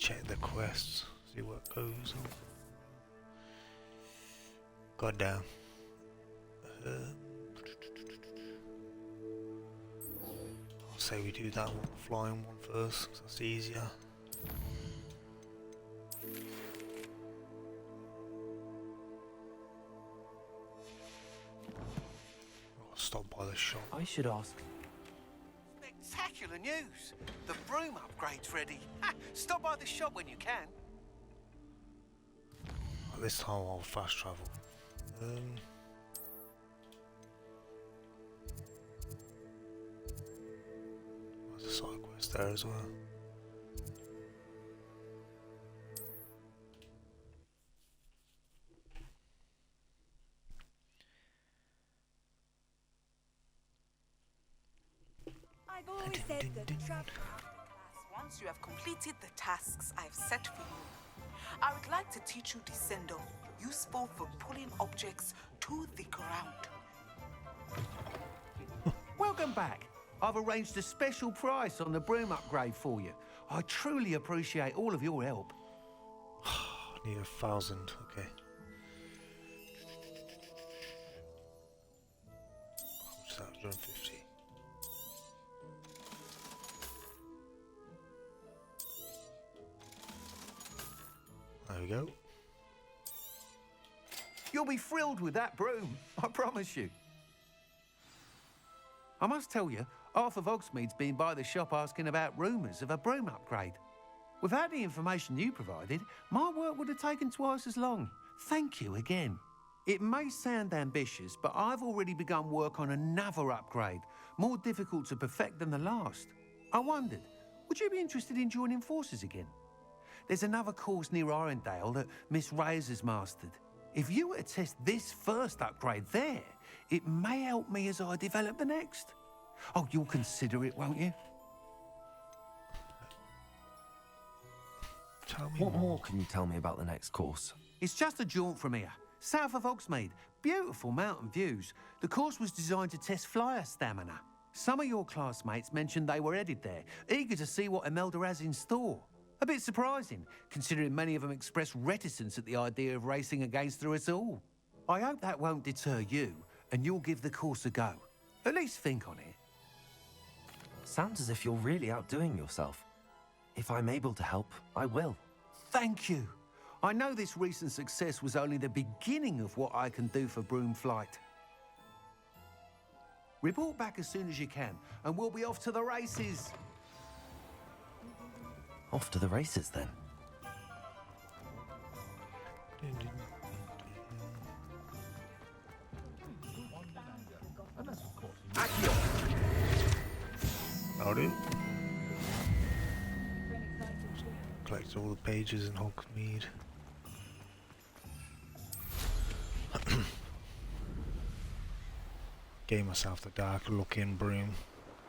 check the quests, see what goes on. God damn. I'll say we do that one, flying one first, 'cause that's easier. I'll stop by the shop. I should ask. Spectacular news! The broom upgrade's ready. Ha! Stop by the shop when you can. This time I'll fast travel. There's a side quest there as well. I've always said that travel. Once you have completed the tasks I've set for you, I would like to teach you Descendo, useful for pulling objects to the ground. Welcome back. I've arranged a special price on the broom upgrade for you. I truly appreciate all of your help. I need 1,000, okay. How much is that? 150. There we go. You'll be thrilled with that broom, I promise you. I must tell you, Arthur Vogsmeade's been by the shop asking about rumours of a broom upgrade. Without the information you provided, my work would have taken twice as long. Thank you again. It may sound ambitious, but I've already begun work on another upgrade, more difficult to perfect than the last. I wondered, would you be interested in joining forces again? There's another course near Arendelle that Miss Reyes has mastered. If you were to test this first upgrade there, it may help me as I develop the next. Oh, you'll consider it, won't you? Tell me What more can you tell me about the next course? It's just a jaunt from here, south of Hogsmeade. Beautiful mountain views. The course was designed to test flyer stamina. Some of your classmates mentioned they were headed there, eager to see what Imelda has in store. A bit surprising, considering many of them expressed reticence at the idea of racing against her at all. I hope that won't deter you, and you'll give the course a go. At least think on it. Sounds as if you're really outdoing yourself. If I'm able to help, I will. Thank you. I know this recent success was only the beginning of what I can do for broom flight. Report back as soon as you can, and we'll be off to the races. Off to the races then. Howdy. Collect all the pages in Hogsmeade. Gave myself the darker looking broom.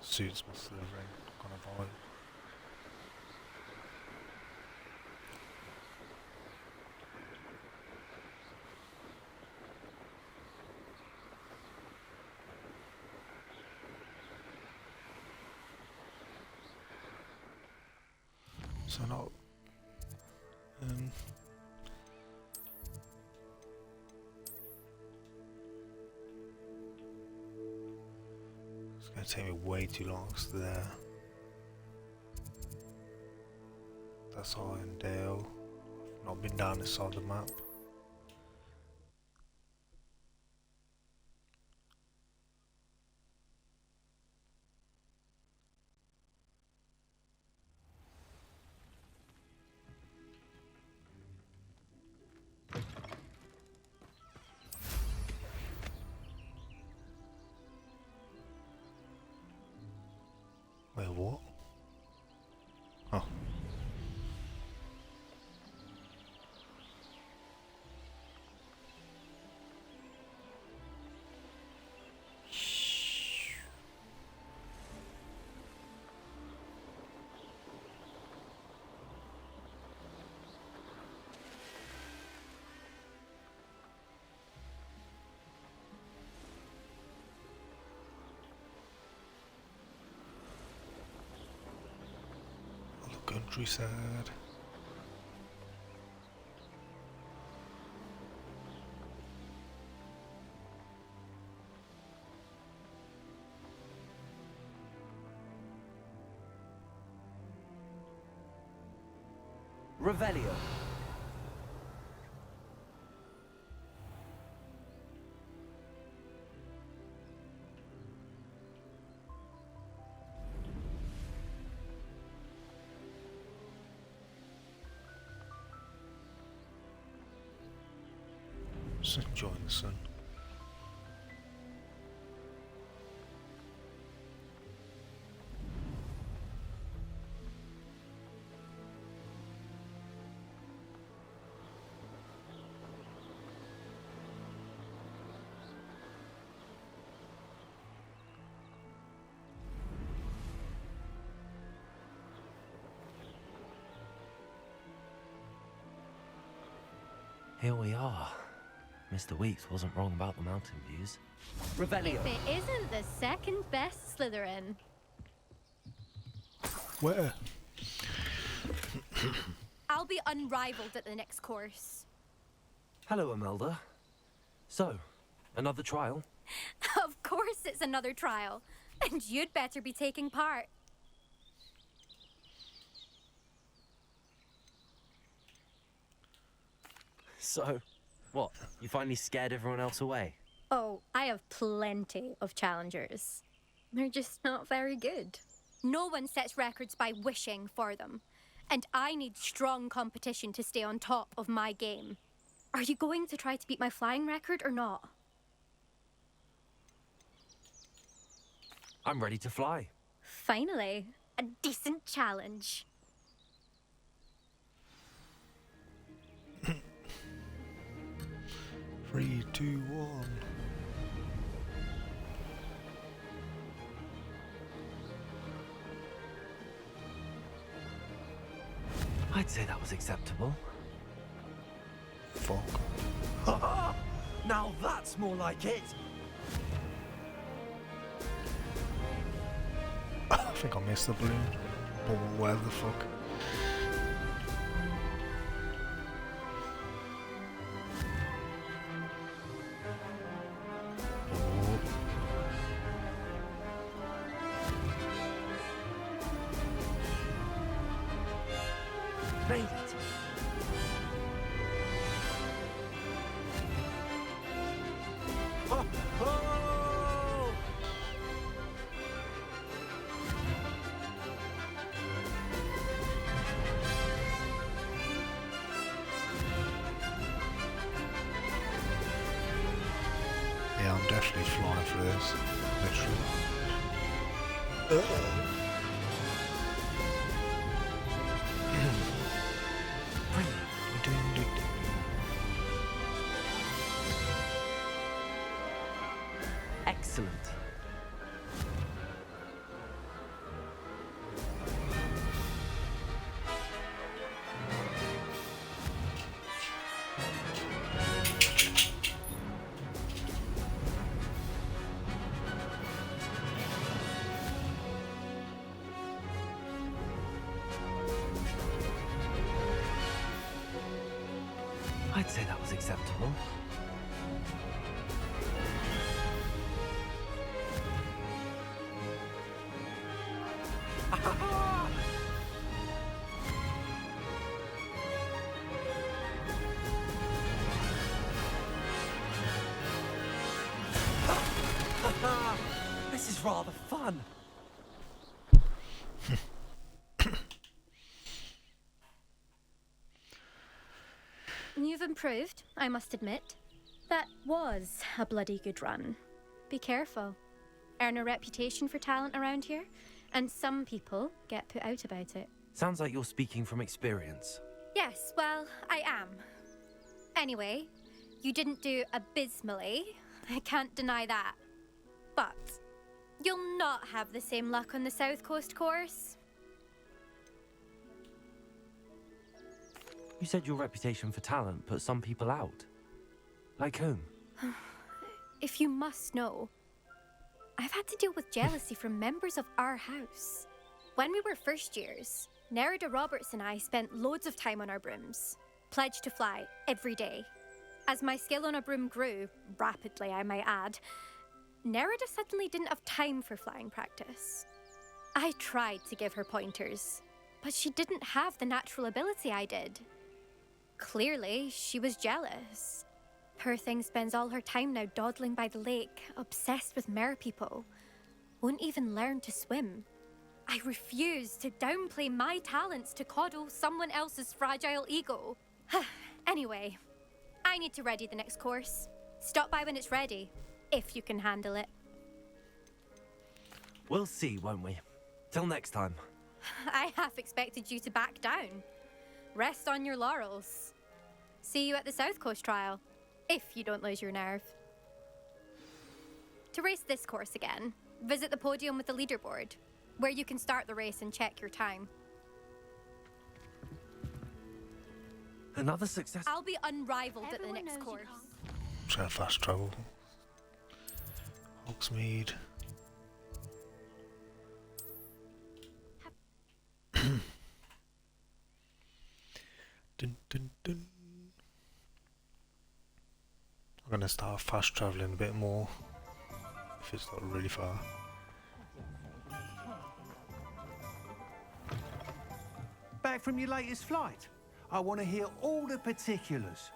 Suits my slithering kind of vibe. So not it's gonna take me way too long to there. That's Arendelle. I've not been down this side of the map. Wait, what? Oh. Countryside. Revelio. Just enjoying the sun. Here we are. Mr. Weeks wasn't wrong about the mountain views. Revelio. If it isn't the second best Slytherin. Where? I'll be unrivaled at the next course. Hello, Imelda. So, another trial? Of course it's another trial. And you'd better be taking part. So, what? You finally scared everyone else away? Oh, I have plenty of challengers. They're just not very good. No one sets records by wishing for them. And I need strong competition to stay on top of my game. Are you going to try to beat my flying record or not? I'm ready to fly. Finally, a decent challenge. Three, two, one. I'd say that was acceptable. Fuck. Now that's more like it! I think I missed the balloon. Or whatever the fuck. Oh. Made it! Oh, oh! Yeah, I'm definitely flying for this. Literally. Excellent. I'd say that was acceptable. This is rather fun. You've improved, I must admit. That was a bloody good run. Be careful. Earn a reputation for talent around here, and some people get put out about it. Sounds like you're speaking from experience. Yes, well, I am. Anyway, you didn't do abysmally. I can't deny that. But you'll not have the same luck on the South Coast course. You said your reputation for talent put some people out. Like whom? If you must know, I've had to deal with jealousy from members of our house. When we were first years, Nerida Roberts and I spent loads of time on our brooms, pledged to fly every day. As my skill on a broom grew, rapidly I might add, Nerida suddenly didn't have time for flying practice. I tried to give her pointers, but she didn't have the natural ability I did. Clearly, she was jealous. Poor thing spends all her time now dawdling by the lake, obsessed with merpeople. Won't even learn to swim. I refuse to downplay my talents to coddle someone else's fragile ego. Anyway, I need to ready the next course. Stop by when it's ready, if you can handle it. We'll see, won't we? Till next time. I half expected you to back down. Rest on your laurels. See you at the South Coast trial, if you don't lose your nerve. To race this course again, visit the podium with the leaderboard, where you can start the race and check your time. Another success. I'll be unrivaled at the Everyone next knows you course. can't. Trying to fast travel. Hogsmeade. Dun, dun, dun. I'm gonna start fast traveling a bit more if it's not really far. Back from your latest flight? I want to hear all the particulars.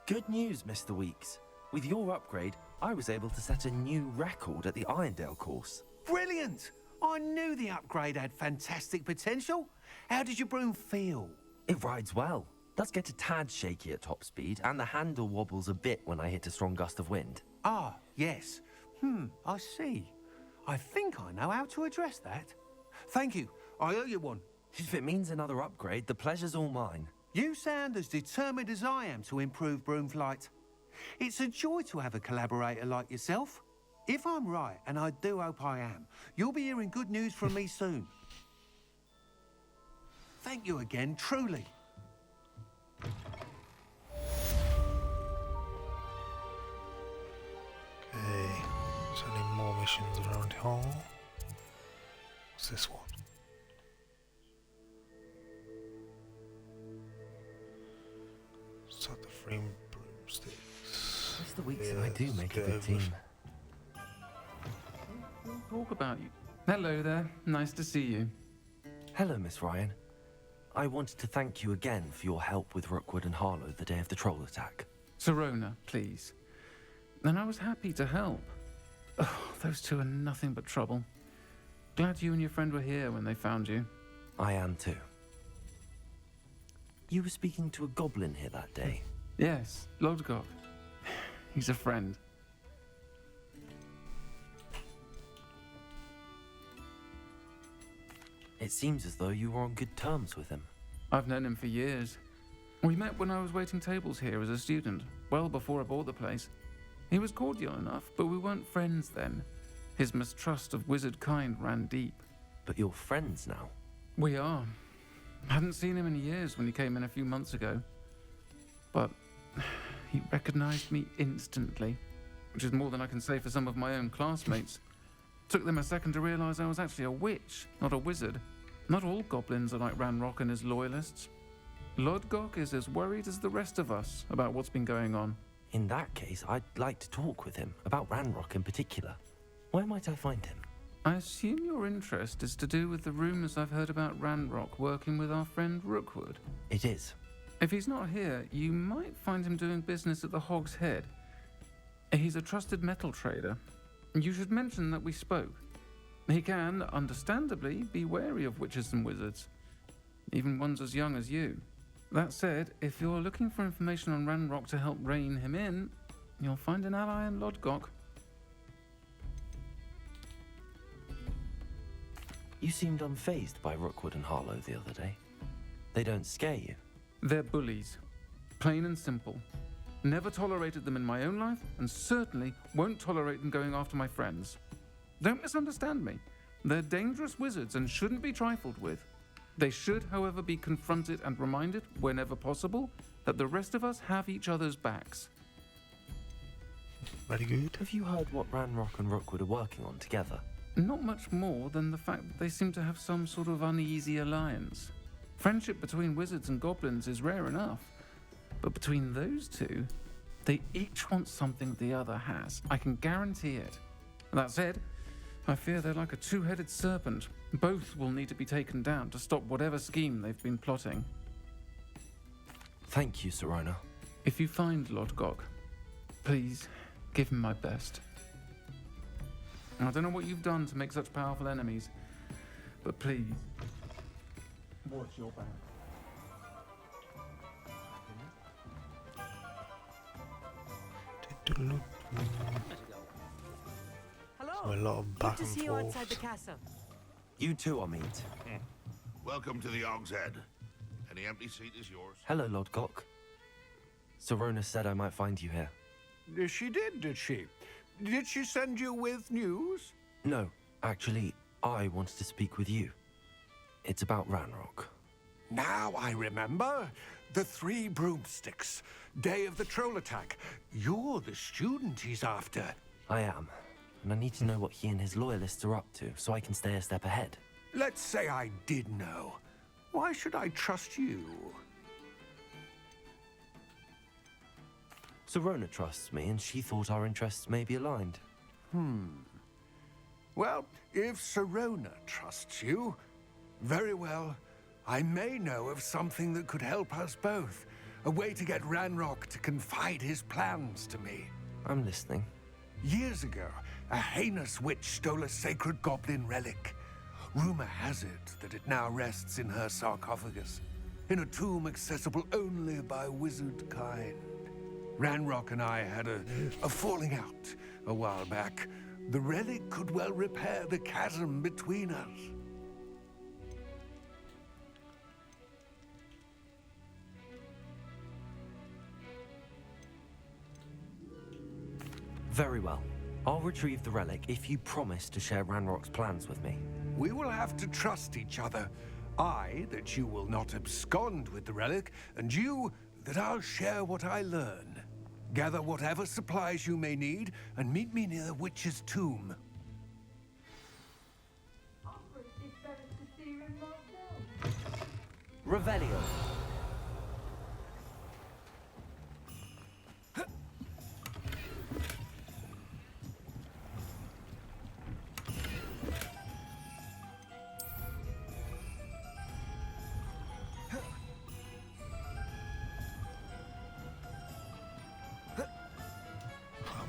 Good news, Mr. Weeks. With your upgrade, I was able to set a new record at the Irondale course. Brilliant! I knew the upgrade had fantastic potential. How did your broom feel? It rides well. Does get a tad shaky at top speed, and the handle wobbles a bit when I hit a strong gust of wind. Ah, yes. I see. I think I know how to address that. Thank you. I owe you one. If it means another upgrade, the pleasure's all mine. You sound as determined as I am to improve broom flight. It's a joy to have a collaborator like yourself. If I'm right, and I do hope I am, you'll be hearing good news from me soon. Thank you again, truly. Okay, so any more missions around here? What's this one? Set the frame broomsticks. Mr. Weeks and I do Yes, make a get good team. Talk about you. Hello there. Nice to see you. Hello, Miss Ryan. I wanted to thank you again for your help with Rookwood and Harlow the day of the troll attack. Serona, please. And I was happy to help. Oh, those two are nothing but trouble. Glad you and your friend were here when they found you. I am too. You were speaking to a goblin here that day. Yes, Lodgok. He's a friend. It seems as though you were on good terms with him. I've known him for years. We met when I was waiting tables here as a student, well before I bought the place. He was cordial enough, but we weren't friends then. His mistrust of wizard kind ran deep. But you're friends now. We are. Hadn't seen him in years when he came in a few months ago. But he recognized me instantly, which is more than I can say for some of my own classmates. Took them a second to realize I was actually a witch, not a wizard. Not all goblins are like Ranrock and his loyalists. Lodgok is as worried as the rest of us about what's been going on. In that case, I'd like to talk with him, about Ranrock in particular. Where might I find him? I assume your interest is to do with the rumors I've heard about Ranrock working with our friend Rookwood. It is. If he's not here, you might find him doing business at the Hog's Head. He's a trusted metal trader. You should mention that we spoke. He can, understandably, be wary of witches and wizards, even ones as young as you. That said, if you're looking for information on Ranrock to help rein him in, you'll find an ally in Lodgok. You seemed unfazed by Rookwood and Harlow the other day. They don't scare you. They're bullies. Plain and simple. Never tolerated them in my own life, and certainly won't tolerate them going after my friends. Don't misunderstand me. They're dangerous wizards and shouldn't be trifled with. They should, however, be confronted and reminded, whenever possible, that the rest of us have each other's backs. Very good. Have you heard what Ranrock and Rookwood are working on together? Not much more than the fact that they seem to have some sort of uneasy alliance. Friendship between wizards and goblins is rare enough. But between those two, they each want something the other has. I can guarantee it. That said, I fear they're like a two-headed serpent. Both will need to be taken down to stop whatever scheme they've been plotting. Thank you, Serona. If you find Lord Gok, please give him my best. I don't know what you've done to make such powerful enemies, but please, watch your back. So a lot of back and forth. the castle. You too, Amit. Welcome to the Og's Head. Any empty seat is yours. Hello, Lord Gok. Serona said I might find you here. She did she? Did she send you with news? No, actually, I wanted to speak with you. It's about Ranrock. Now I remember. The 3 broomsticks. Day of the troll attack. You're the student he's after. I am, and I need to know what he and his loyalists are up to so I can stay a step ahead. Let's say I did know. Why should I trust you? Serona trusts me, and she thought our interests may be aligned. Well, if Serona trusts you, very well. I may know of something that could help us both. A way to get Ranrock to confide his plans to me. I'm listening. Years ago, a heinous witch stole a sacred goblin relic. Rumor has it that it now rests in her sarcophagus, in a tomb accessible only by wizard kind. Ranrock and I had a falling out a while back. The relic could well repair the chasm between us. Very well. I'll retrieve the relic if you promise to share Ranrock's plans with me. We will have to trust each other. I, that you will not abscond with the relic, and you, that I'll share what I learn. Gather whatever supplies you may need, and meet me near the witch's tomb. Revelio.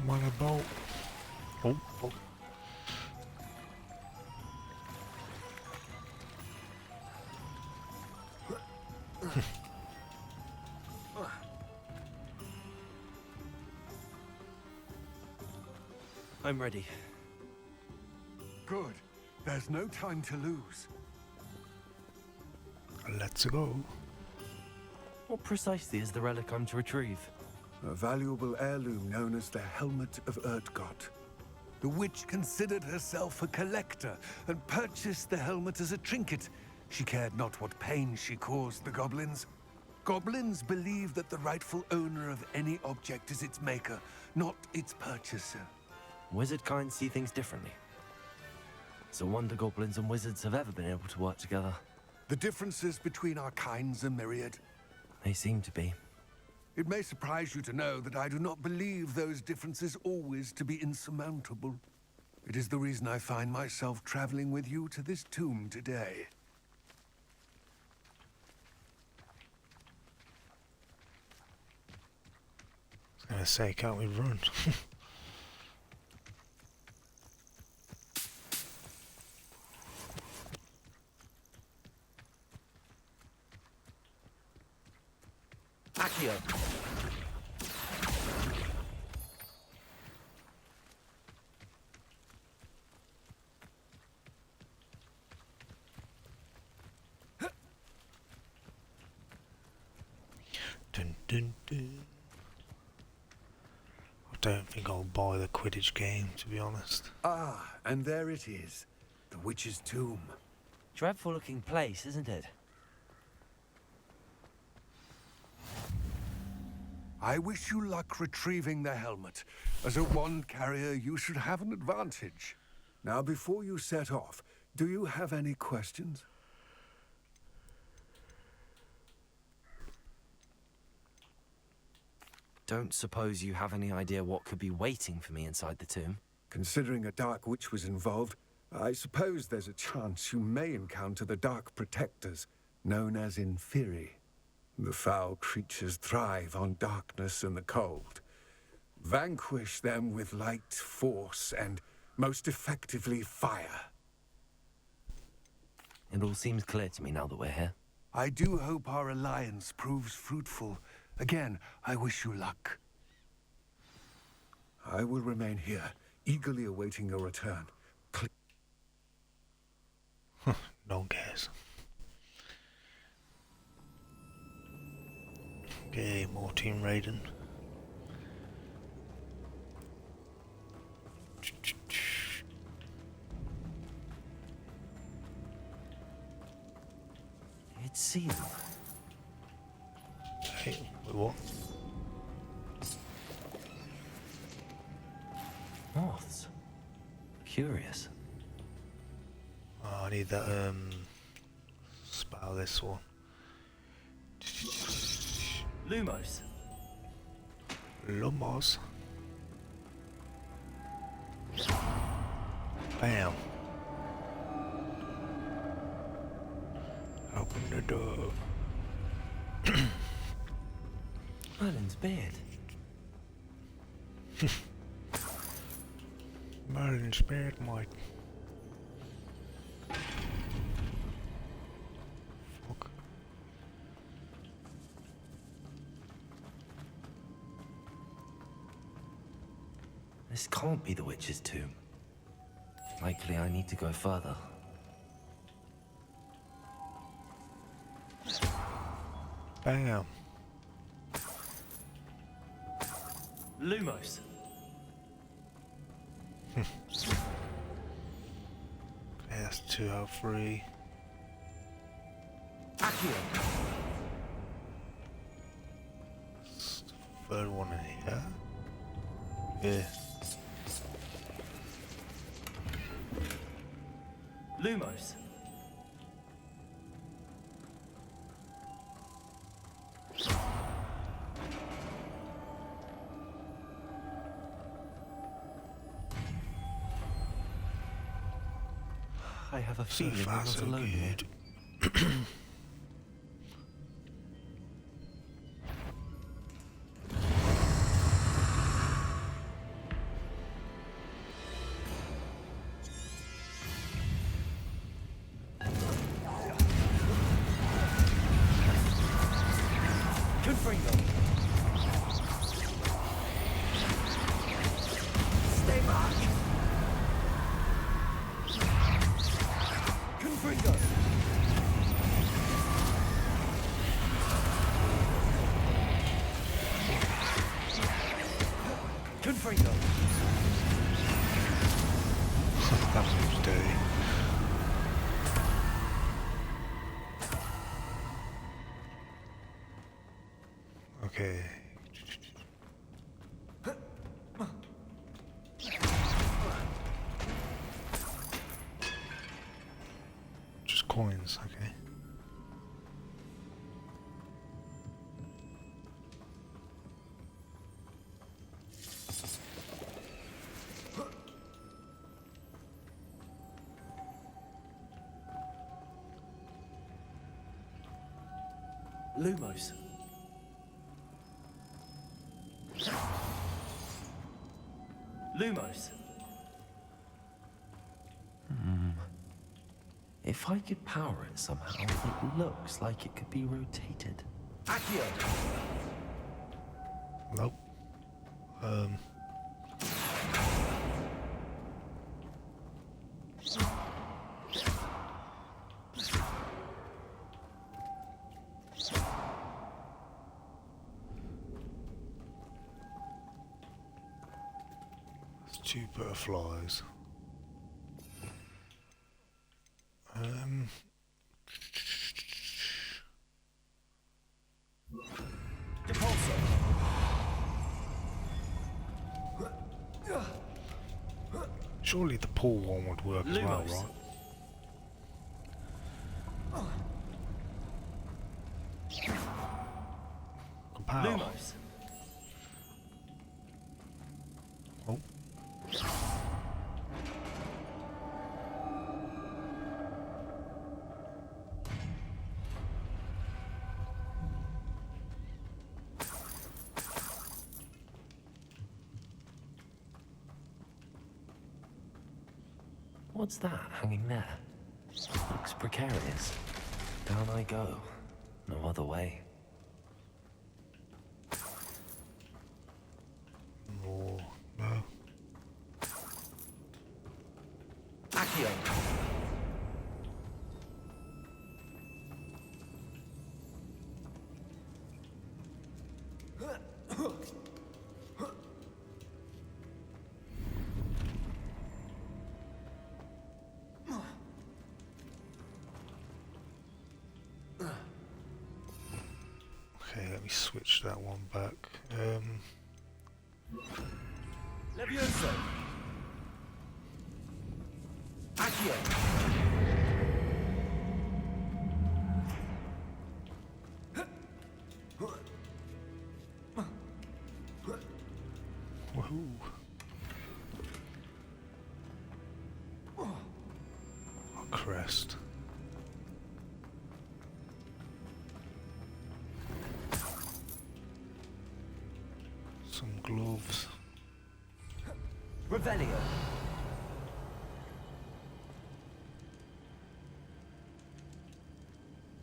I'm on a boat. Oh. I'm ready. Good. There's no time to lose. Let's go. What precisely is the relic I'm to retrieve? A valuable heirloom known as the Helmet of Urtgott. The witch considered herself a collector and purchased the helmet as a trinket. She cared not what pain she caused the goblins. Goblins believe that the rightful owner of any object is its maker, not its purchaser. Wizard kind see things differently. It's a wonder goblins and wizards have ever been able to work together. The differences between our kinds are myriad. They seem to be. It may surprise you to know that I do not believe those differences always to be insurmountable. It is the reason I find myself traveling with you to this tomb today. I was gonna say, can't we run? Accio. Dun, dun, dun. I don't think I'll buy the Quidditch game, to be honest. Ah, and there it is. The witch's tomb. Dreadful looking place, isn't it? I wish you luck retrieving the helmet. As a wand carrier, you should have an advantage. Now, before you set off, do you have any questions? Don't suppose you have any idea what could be waiting for me inside the tomb? Considering a dark witch was involved, I suppose there's a chance you may encounter the Dark Protectors, known as Inferi. The foul creatures thrive on darkness and the cold. Vanquish them with light, force, and most effectively fire. It all seems clear to me now that we're here. I do hope our alliance proves fruitful. Again, I wish you luck. I will remain here, eagerly awaiting your return. No one cares. Okay, more team raiding. It's sealed. Hey, wait, what? Moths. Curious. Oh, I need that, spell this one. Lumos. Lumos. Bam. Open the door. Merlin's beard. Merlin's beard, mate. Fuck. This can't be the witch's tomb. Likely I need to go further. Bam. Lumos. Okay, that's 2 out of 3. It's the third one in here. Yeah. Lumos. I have a feeling we're not so alone here. good. Confringo. Stay back! Confringo! Confringo. That was dirty. Okay. Just coins, okay. Lumos. Lumos. If I could power it somehow, it looks like it could be rotated. Accio! Nope. There's 2 butterflies. Surely the pool one would work as well, Lumos. right? Power. Lumos. Oh. What's that hanging there? Looks precarious. Down I go. No other way. More. No. Accio! Okay, let me switch that one back. Levioso! Accio! Woohoo! Oh, crest. Some gloves. Revelio!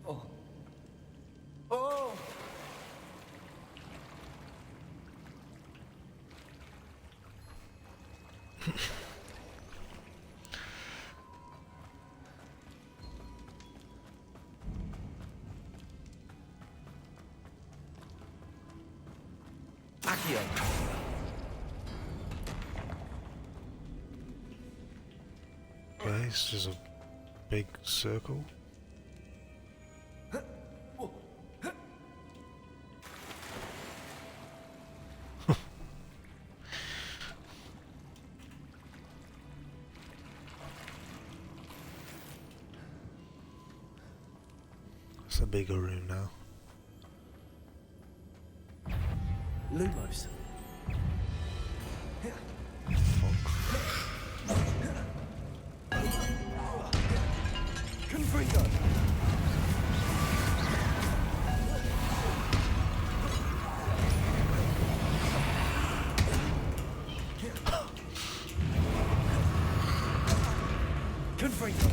Oh. Oh! Accio! Okay, this is a big circle. It's a bigger room now. Lumos. Confringo. Confringo.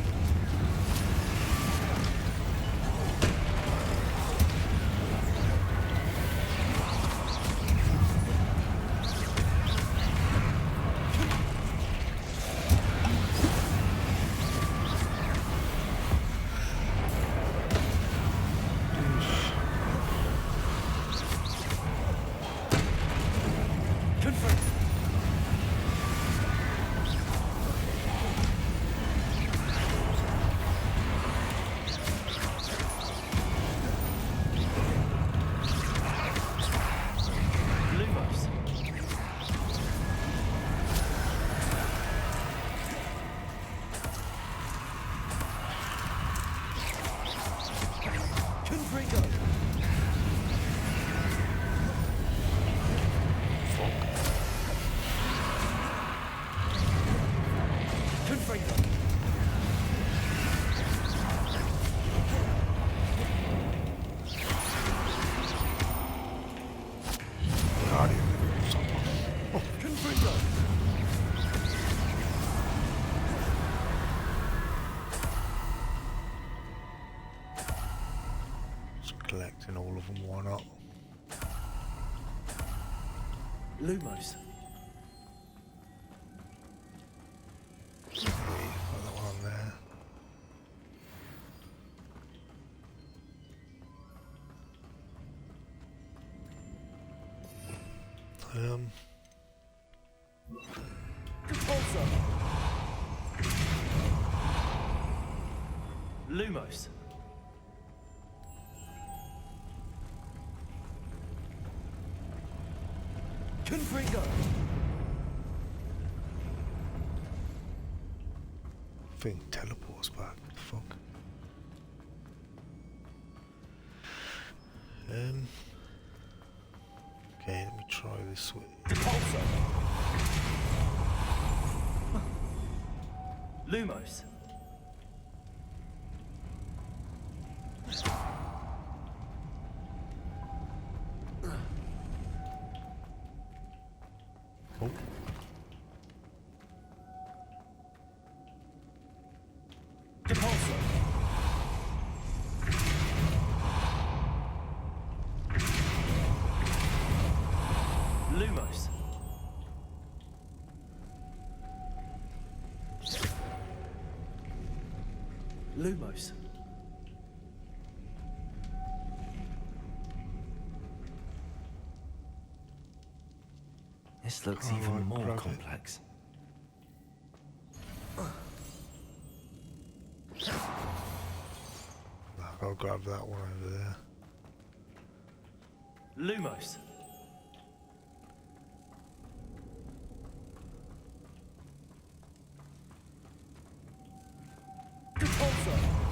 Collecting all of them, why not? Lumos. Sweet, got that one there. Lumos. Confringo. Thing teleports back. What the fuck? Okay, let me try this way. Depulso. Lumos. Oh. Lumos. This looks Oh, even more grab it. complex. I'll grab that one over there. Lumos.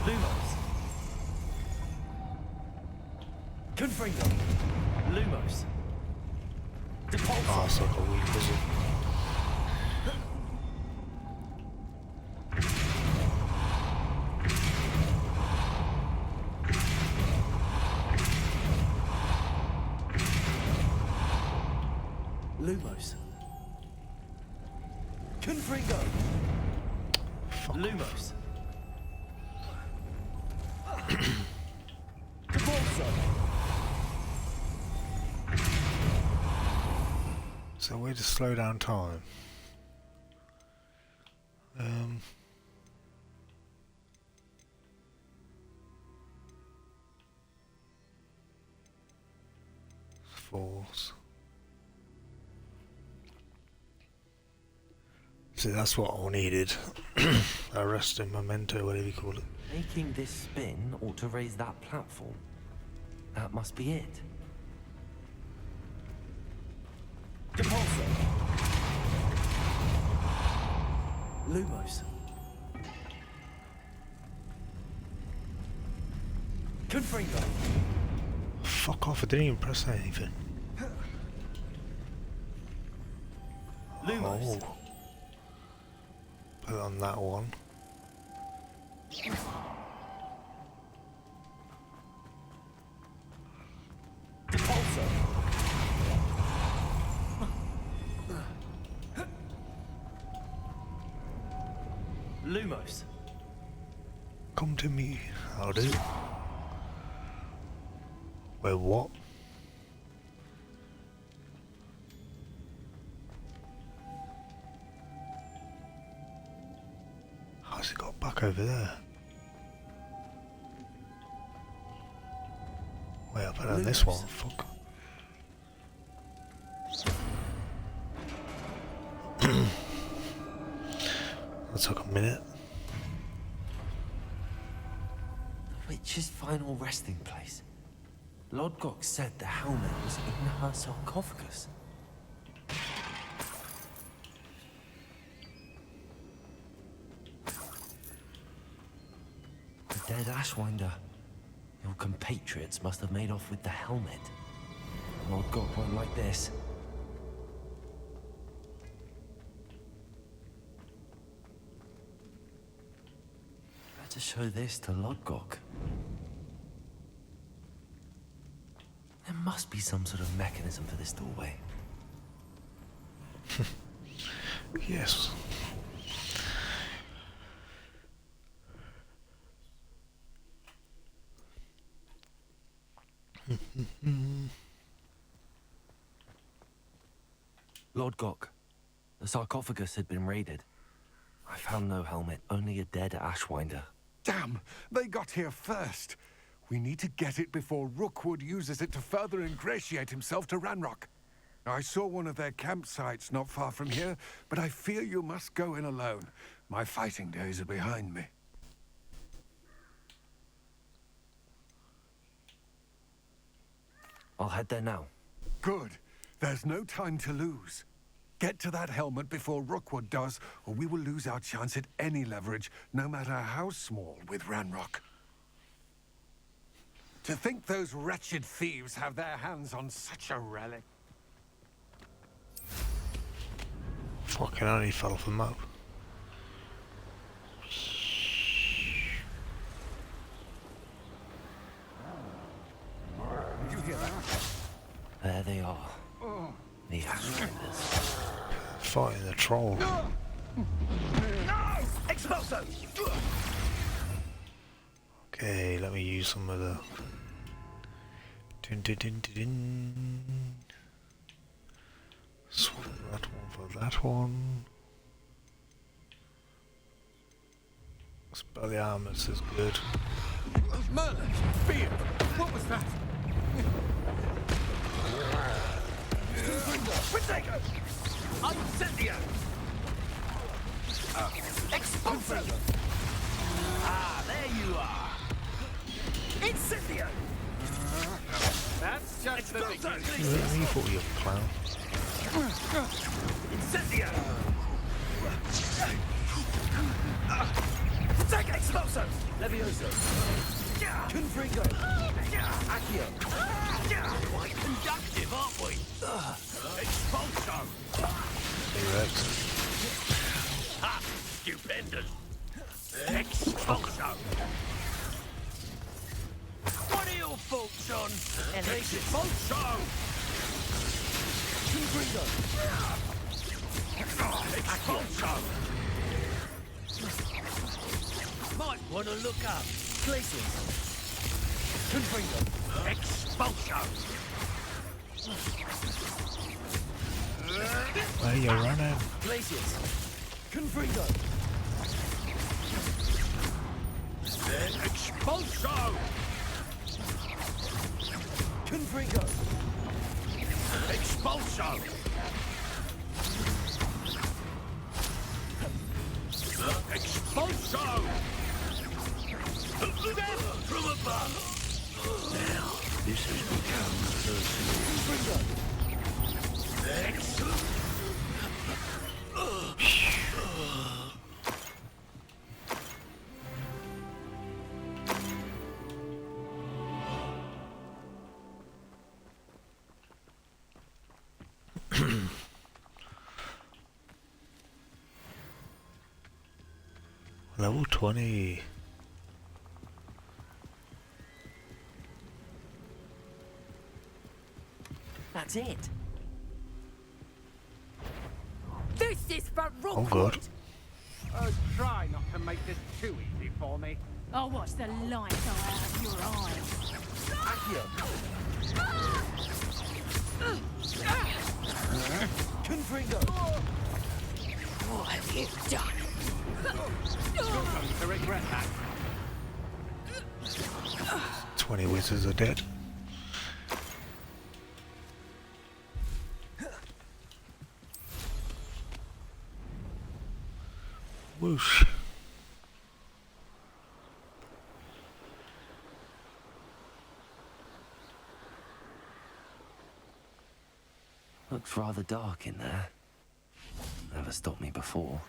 Lumos. Confringo. Lumos. Oh, it's like a weak lizard. Lumos. Confringo. Fuck Lumos. So way to slow down time. Force. See, that's what I needed. Arresting memento, whatever you call it. Making this spin ought to raise that platform. That must be it. Depulso. Lumos. Confringo. Fuck off, I didn't even press anything. Lumos. Oh. Put it on that one. Depulso. Lumos. Come to me. I'll do. Wait, what? How's it got back over there? Wait, I've done this one. Fuck. That took a minute. The witch's final resting place. Lodgok said the helmet was in her sarcophagus. The dead Ashwinder. Your compatriots must have made off with the helmet. Lodgok won't like this. Better show this to Lodgok. There must be some sort of mechanism for this doorway. Yes. Lodgok, the sarcophagus had been raided. I found no helmet, only a dead Ashwinder. Damn! They got here first. We need to get it before Rookwood uses it to further ingratiate himself to Ranrock. I saw one of their campsites not far from here, but I fear you must go in alone. My fighting days are behind me. I'll head there now. Good. There's no time to lose. Get to that helmet before Rookwood does, or we will lose our chance at any leverage, no matter how small, with Ranrock. To think those wretched thieves have their hands on such a relic. Fucking only fell off the map. Did you hear that? There they are. The Ashwinders. Fighting the troll. No! Expulso! Okay, let me use some of the... Dun, dun, dun, dun, dun. Swap that one for that one. But the armors is good. Merlin! Beard! What was that? Potato! Incendio! Expulso! Ah, there you are! Incendio! That's just the beginning. You thought you were a clown. Incendio! Take Expulso! Levioso! Confringo! Accio! Quite conductive, aren't we? Expulso! T-Rex. Ha! Stupendous! Expulso! What are your thoughts on Expulso? Confringo! Expulso! Might want to look up. Places. Confringo. Expulso. Where you running? Places. Confringo. Expulso. Confringo. Expulso. Expulso. From above! Now, this has become personal. Excellent! Level 20. That's it. This is for Oh god. Oh, try not to make this too easy for me. I'll watch the lights out of your eyes. Confringo! What have you done? You're going to regret that. 20 wizards are dead. Whoosh. Looks rather dark in there. Never stopped me before.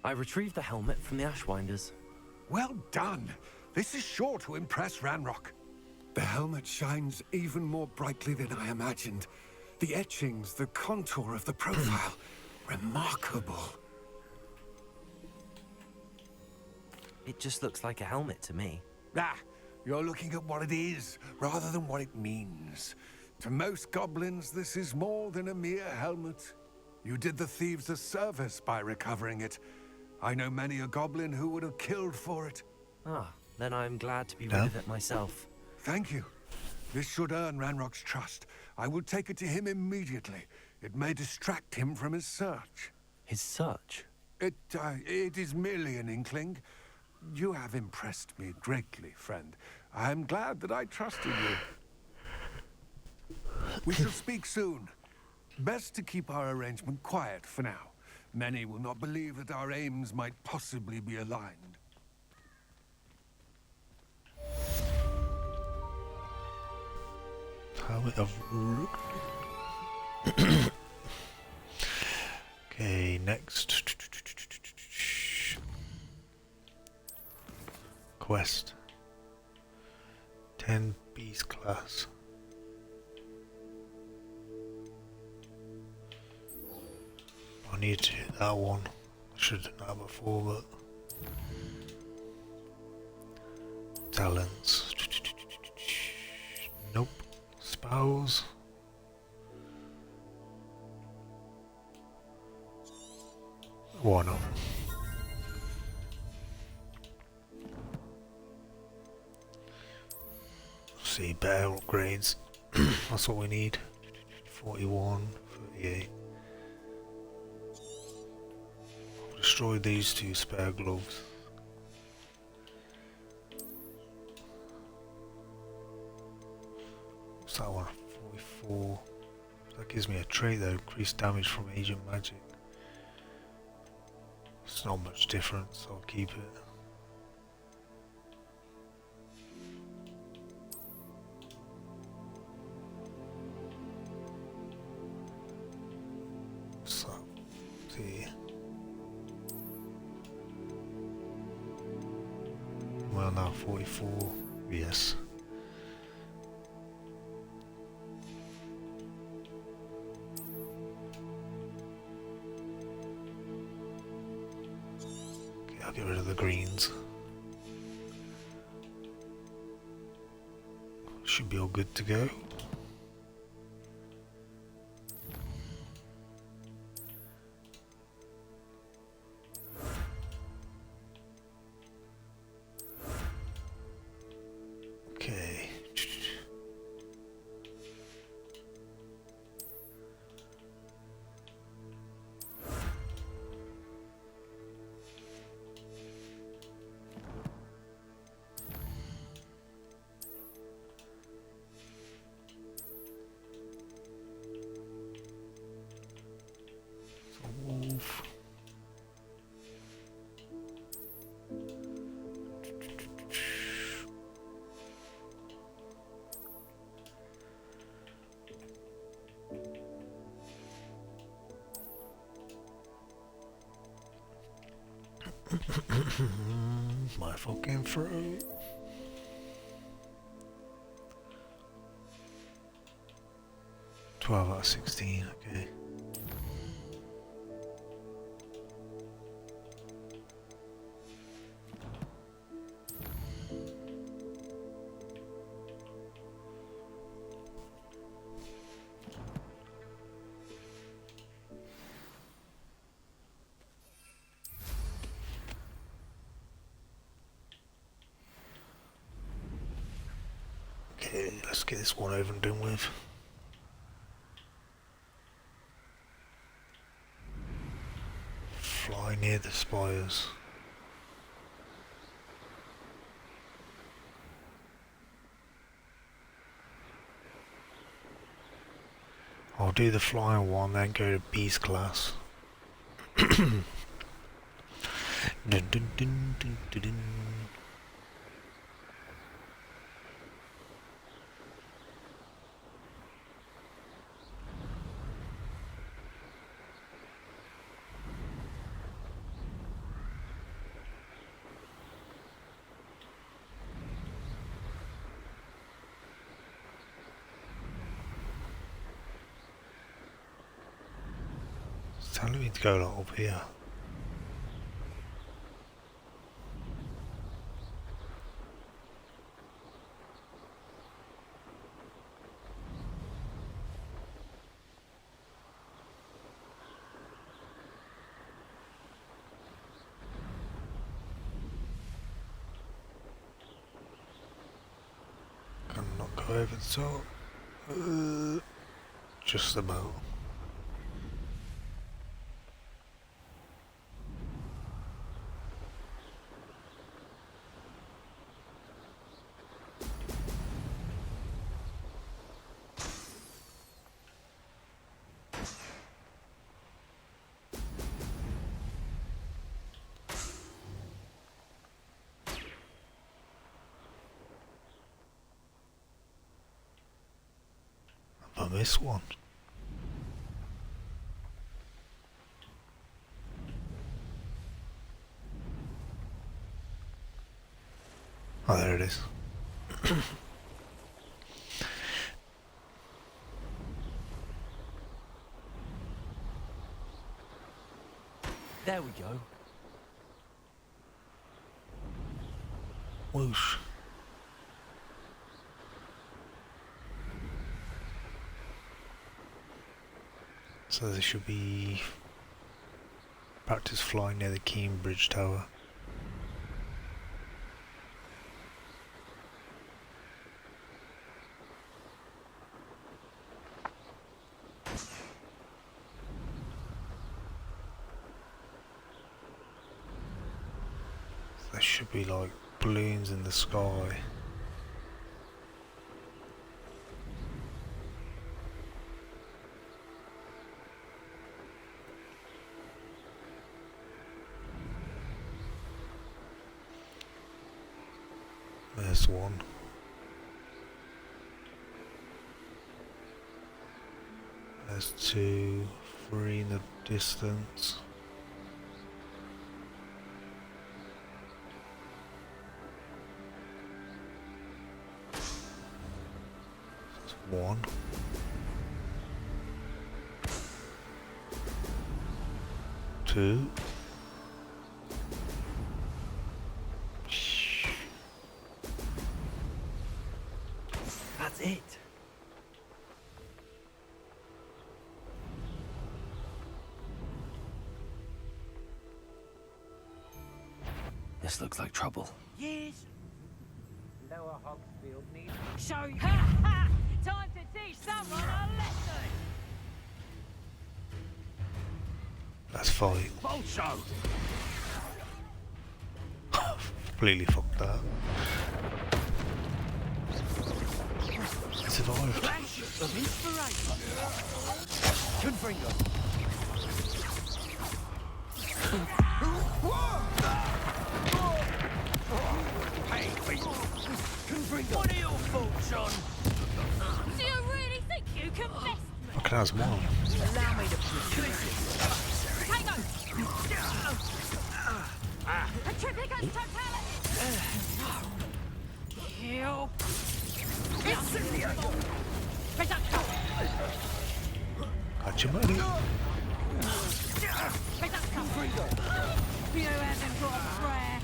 I retrieved the helmet from the Ashwinders. Well done. This is sure to impress Ranrock. The helmet shines even more brightly than I imagined. The etchings, the contour of the profile. Remarkable. It just looks like a helmet to me. Ah, you're looking at what it is, rather than what it means. To most goblins, this is more than a mere helmet. You did the thieves a service by recovering it. I know many a goblin who would have killed for it. Ah, then I'm glad to be rid of it myself. Thank you. This should earn Ranrock's trust. I will take it to him immediately. It may distract him from his search. His search? It is merely an inkling. You have impressed me greatly, friend. I am glad that I trusted you. We shall speak soon. Best to keep our arrangement quiet for now. Many will not believe that our aims might possibly be aligned. Helmet of Rook. Okay, next. Quest. 10 beast class. I need to hit that one. I should have done that before, but talents. Nope. Spells. Why not? See, better upgrades. That's what we need. 41, 38. destroy these two spare gloves. What's that one? 44. That gives me a trait though, increased damage from agent magic. It's not much difference, I'll keep it. So, see. Well now 44, yes. Okay, I'll get rid of the greens. Should be all good to go. Okay. So wolf. My fucking throat. Twelve out of 16, okay. Okay, let's get this one over and done with. Fly near the spires. I'll do the flying one, then go to beast class. Dun, dun, dun, dun, dun, dun. It's telling me to go like up here. Can not go over the top. Just about. I missed one. Oh, there it is. There we go. Whoosh. So there should be practice flying near the Cambridge Tower. There should be like balloons in the sky. There's one. There's 2, 3 in the distance. There's 1. 2. That's it. This looks like trouble. Yes. Lower Hogsfield needs. Show you. Ha ha! Time to teach someone a lesson. Let's fight. Bolsho. Completely fucked that. He survived. Flash of inspiration. Confringo. Hey, wait. Confringo. What are your thoughts on? Do you really think you can best me? Fucking has one. Allow me to produce Tango! A triplicate totality! Kill! Reducto! Got your money. Reducto! You haven't got a prayer!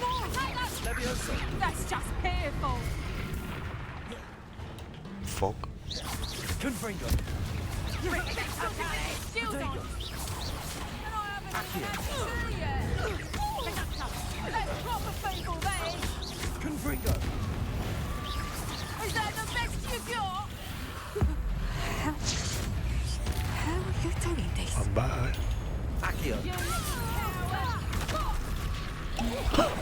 More Tango! That's just pitiful! Fuck. Confringo. Triplicate totality! Shield on! And I haven't even had two yet! Reducto! Let's proper people then! Confringo. Is that the best you got? How are you doing this? I'm back. Accio. You coward!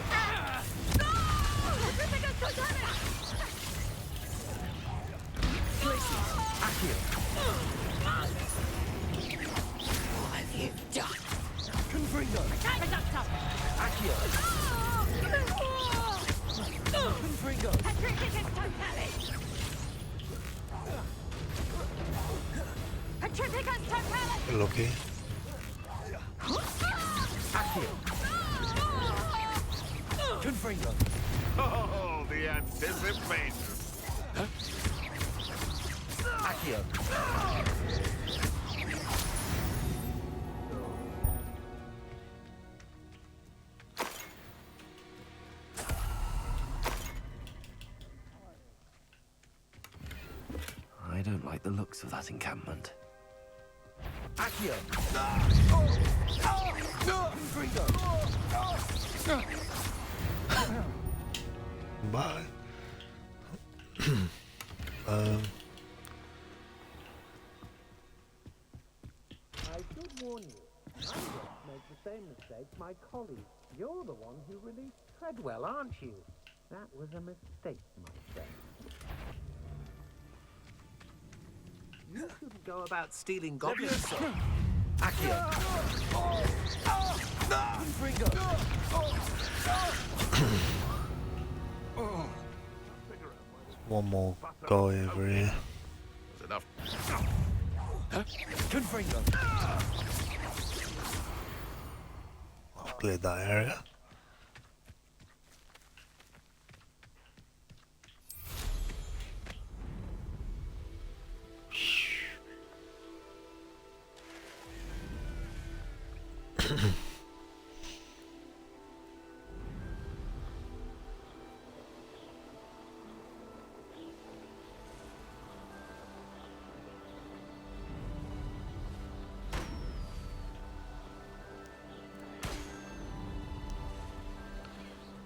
Triplicate totality! Accio. What have you done? Confringo. Reducto! Accio. Confringo. Triplicate totality! Triplicate totality! You're lucky. Accio. Confringo. Oh, the anticipation. Accio. I don't like the looks of that encampment. Accio. Confringo. Bye. I should warn you, I won't make the same mistake my colleague. You're the one who released Treadwell, aren't you? That was a mistake, my friend. You shouldn't go about stealing goblins. Accio. Confringo. One more guy over here. That's enough. Confringo. I've cleared that area.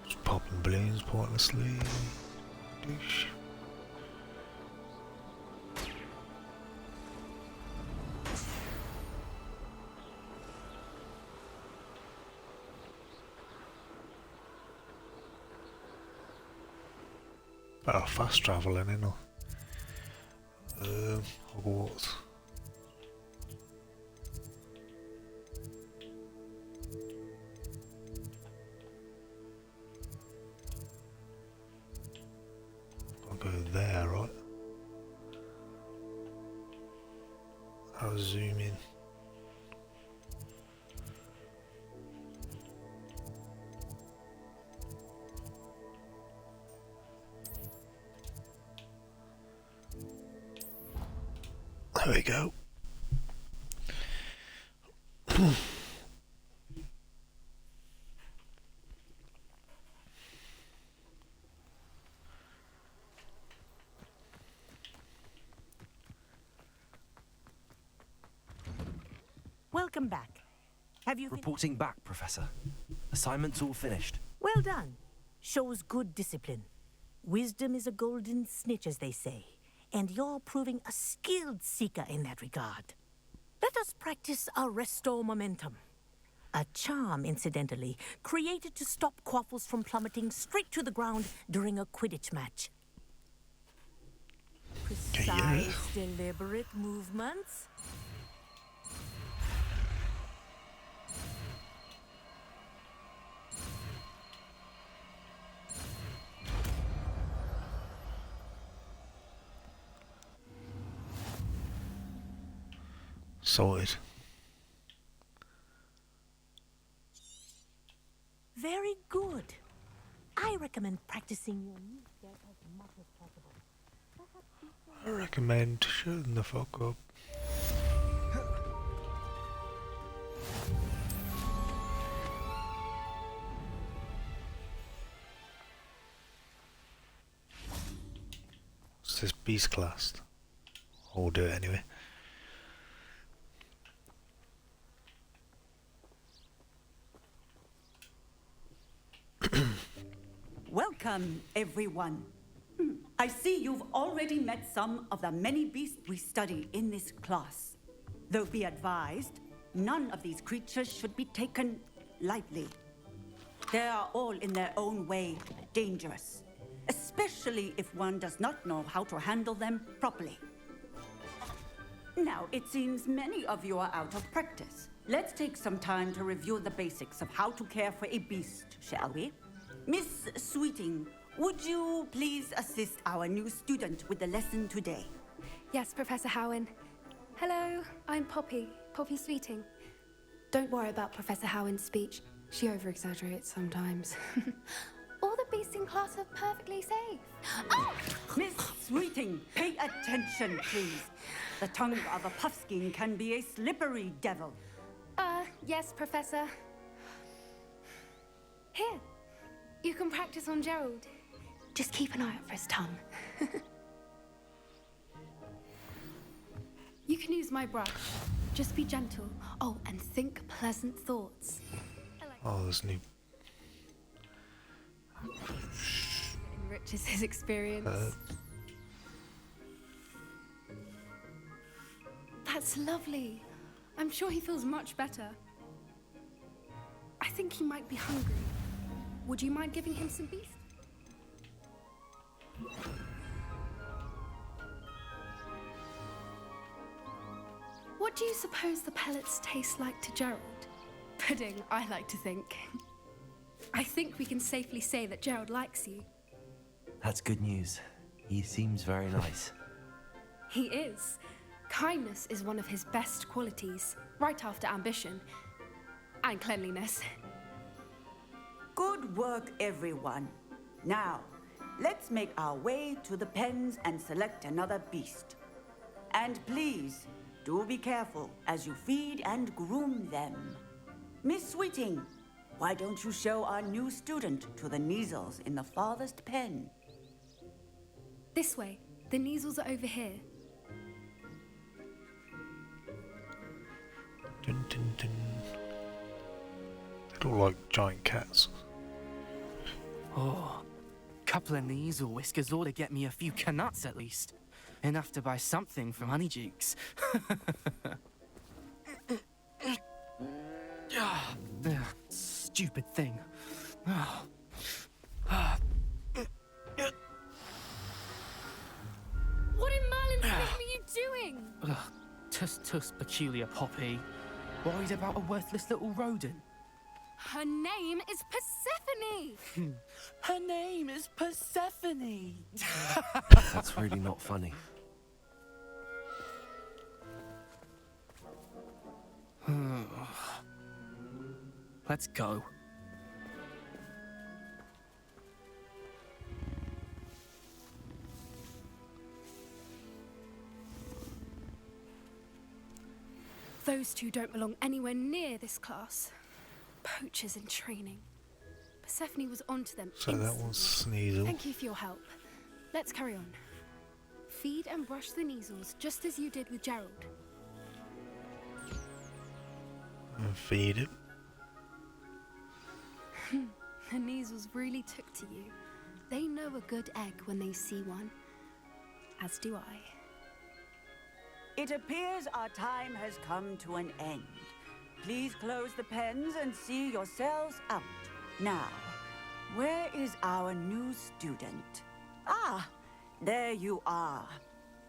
Just popping balloons pointlessly. Douche. Better fast travelling, you know. Hogwarts. I'll go there, right? I'll zoom in. There we go. Welcome back. Have you Reporting back, Professor. Assignment's all finished. Well done. Shows good discipline. Wisdom is a golden snitch, as they say, and you're proving a skilled seeker in that regard. Let us practice our restore momentum. A charm, incidentally, created to stop quaffles from plummeting straight to the ground during a Quidditch match. Precise, deliberate movements. Sorted. Very good. I recommend practicing your new step as much as possible. I recommend shutting the fuck up. What's this beast class? I'll do it anyway. Welcome, everyone. I see you've already met some of the many beasts we study in this class. Though be advised, none of these creatures should be taken lightly. They are all in their own way dangerous, especially if one does not know how to handle them properly. Now, it seems many of you are out of practice. Let's take some time to review the basics of how to care for a beast, shall we? Miss Sweeting, would you please assist our new student with the lesson today? Yes, Professor Howen. Hello, I'm Poppy Sweeting. Don't worry about Professor Howen's speech. She over-exaggerates sometimes. All the beasts in class are perfectly safe. Oh! Miss Sweeting, pay attention, please. The tongue of a puffskein can be a slippery devil. Yes, Professor. Here. You can practice on Gerald. Just keep an eye out for his tongue. You can use my brush. Just be gentle. Oh, and think pleasant thoughts. Oh, there's new. Enriches his experience. That's lovely. I'm sure he feels much better. I think he might be hungry. Would you mind giving him some beef? What do you suppose the pellets taste like to Gerald? Pudding, I like to think. I think we can safely say that Gerald likes you. That's good news. He seems very nice. He is. Kindness is one of his best qualities, right after ambition and cleanliness. Good work, everyone. Now, let's make our way to the pens and select another beast. And please, do be careful as you feed and groom them. Miss Sweeting, why don't you show our new student to the Neasels in the farthest pen? This way. The Neasels are over here. Dun, dun, dun. They look like giant cats. Oh, couple of Neasel whiskers ought to get me a few canuts at least. Enough to buy something from Honeydukes. Stupid thing. Tuss, peculiar Poppy. Worried about a worthless little rodent? Her name is Persephone! Her name is Persephone! That's really not funny. Let's go. Those two don't belong anywhere near this class. Poachers in training. Persephone was onto them So that instantly. was Sneasel. Thank you for your help. Let's carry on. Feed and brush the Neasels just as you did with Gerald. And feed it. The Neasels really took to you. They know a good egg when they see one. As do I. It appears our time has come to an end. Please close the pens and see yourselves out. Now, where is our new student? Ah, there you are.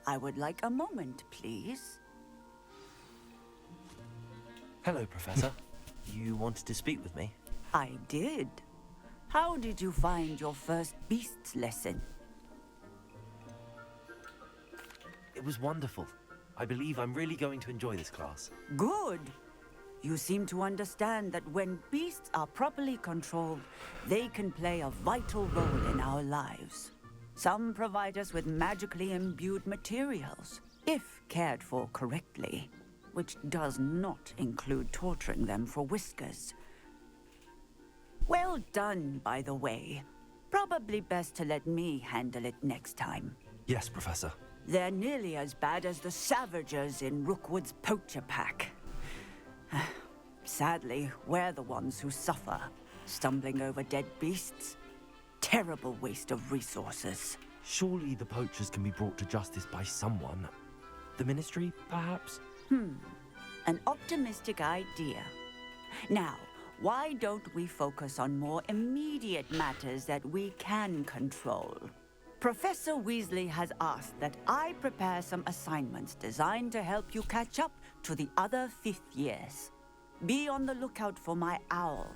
I would like a moment, please. Hello, Professor. You wanted to speak with me? I did. How did you find your first beasts lesson? It was wonderful. I believe I'm really going to enjoy this class. Good. You seem to understand that when beasts are properly controlled, they can play a vital role in our lives. Some provide us with magically imbued materials, if cared for correctly, which does not include torturing them for whiskers. Well done, by the way. Probably best to let me handle it next time. Yes, Professor. They're nearly as bad as the Savagers in Rookwood's poacher pack. Sadly, we're the ones who suffer, stumbling over dead beasts. Terrible waste of resources. Surely the poachers can be brought to justice by someone. The Ministry, perhaps? An optimistic idea. Now, why don't we focus on more immediate matters that we can control? Professor Weasley has asked that I prepare some assignments designed to help you catch up to the other 5th years. Be on the lookout for my owl.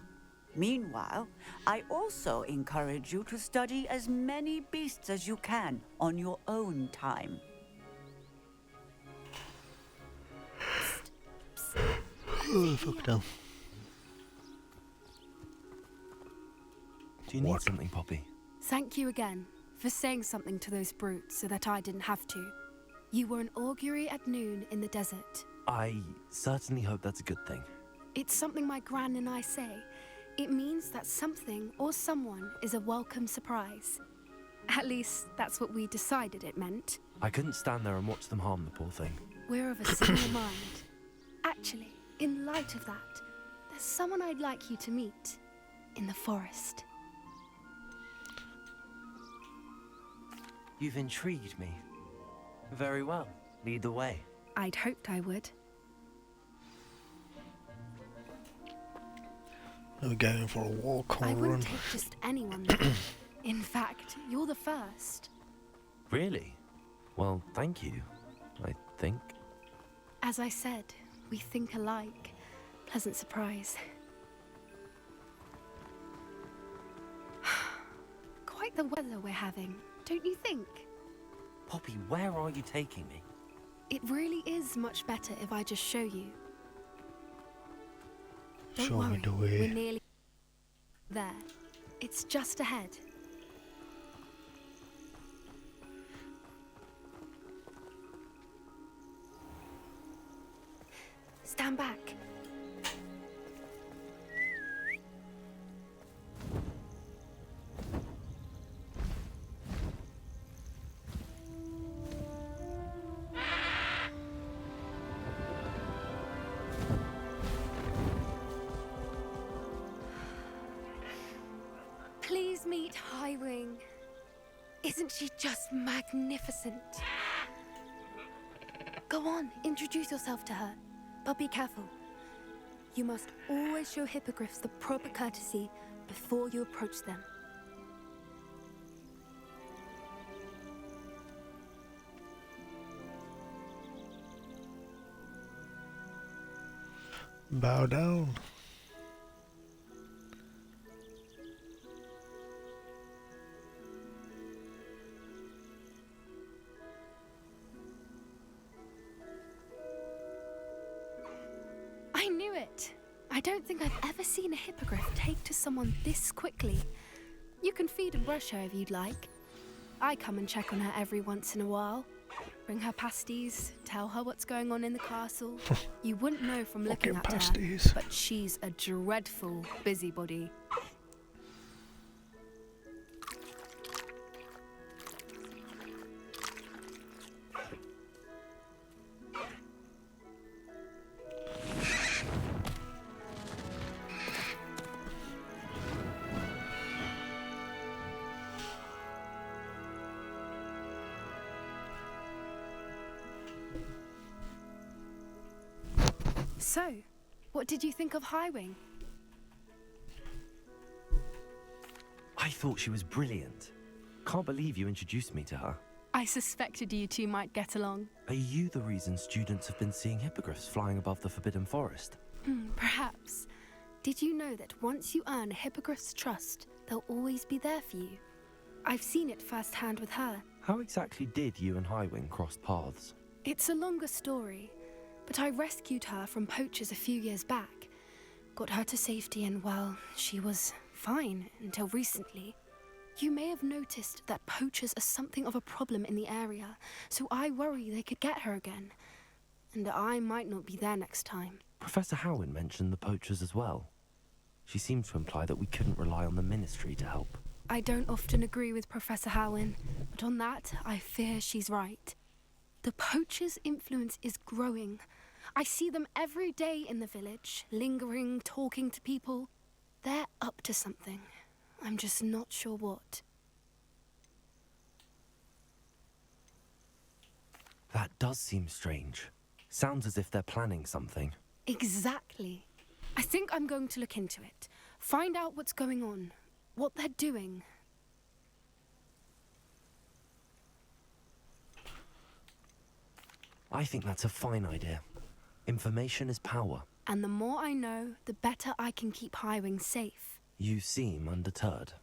Meanwhile, I also encourage you to study as many beasts as you can on your own time. Oh, fuck no. Do you need something, Poppy? Thank you again for saying something to those brutes so that I didn't have to. You were an augury at noon in the desert. I certainly hope that's a good thing. It's something my gran and I say. It means that something or someone is a welcome surprise. At least, that's what we decided it meant. I couldn't stand there and watch them harm the poor thing. We're of a similar mind. Actually, in light of that, there's someone I'd like you to meet in the forest. You've intrigued me. Very well. Lead the way. I'd hoped I would. We're going for a walk or I a wouldn't run. take just anyone there. In fact, you're the first. Really? Well, thank you, I think. As I said, we think alike. Pleasant surprise. Quite the weather we're having, don't you think? Poppy, where are you taking me? It really is much better if I just show you. Don't Show worry, me the way. we're nearly there. It's just ahead. Stand back. Please meet Highwing. Isn't she just magnificent? Go on, introduce yourself to her. But be careful. You must always show hippogriffs the proper courtesy before you approach them. Bow down. I knew it. I don't think I've ever seen a hippogriff take to someone this quickly. You can feed and brush her if you'd like. I come and check on her every once in a while. Bring her pasties, tell her what's going on in the castle. You wouldn't know from looking at pasties. her, but she's a dreadful busybody. So, what did you think of Highwing? I thought she was brilliant. Can't believe you introduced me to her. I suspected you two might get along. Are you the reason students have been seeing hippogriffs flying above the Forbidden Forest? Perhaps. Did you know that once you earn a hippogriff's trust, they'll always be there for you? I've seen it firsthand with her. How exactly did you and Highwing cross paths? It's a longer story, but I rescued her from poachers a few years back. Got her to safety and, well, she was fine until recently. You may have noticed that poachers are something of a problem in the area, so I worry they could get her again. And I might not be there next time. Professor Howin mentioned the poachers as well. She seemed to imply that we couldn't rely on the Ministry to help. I don't often agree with Professor Howin, but on that, I fear she's right. The poachers' influence is growing. I see them every day in the village, lingering, talking to people. They're up to something. I'm just not sure what. That does seem strange. Sounds as if they're planning something. Exactly. I think I'm going to look into it. Find out what's going on, what they're doing. I think that's a fine idea. Information is power. And the more I know, the better I can keep Highwing safe. You seem undeterred.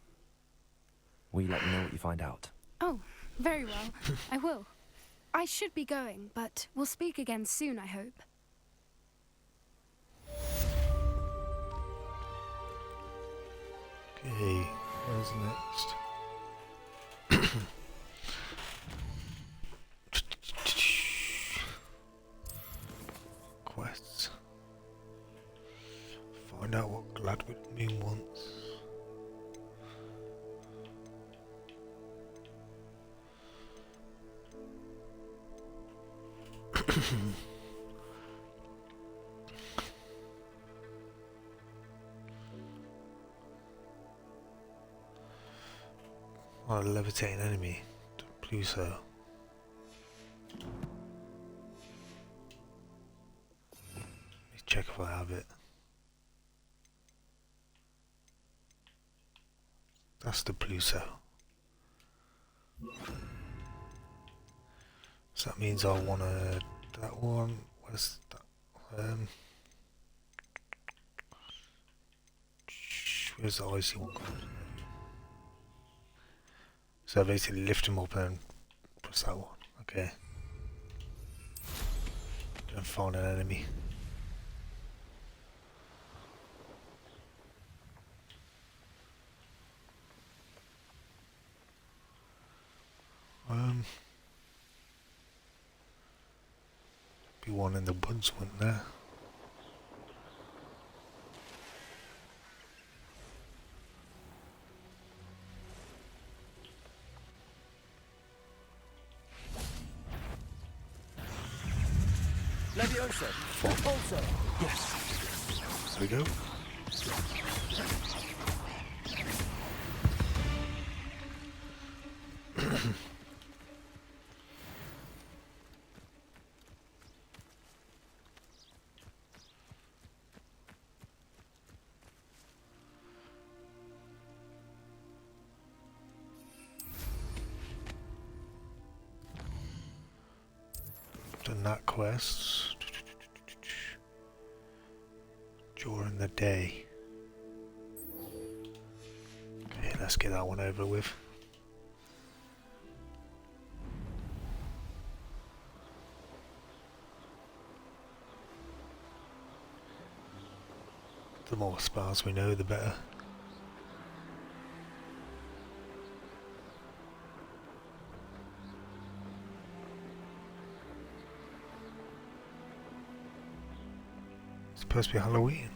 Will you let me know what you find out? Oh, very well. I will. I should be going, but we'll speak again soon, I hope. Okay, where's next? Quests. Find out what Gladwood Moon wants. Oh, a levitating enemy. Pluso. Let's check if I have it. That's the Pluso. So that means I want that one. Where's that? Where's the icy one? So I basically lift him up and press that one. Okay. And found an enemy. Be one in the woods, wouldn't there? Leviosa! Repulsor! Yes! There we go. Done that quest. during the day. Okay, let's get that one over with. The more spells we know, the better. It's supposed to be Halloween.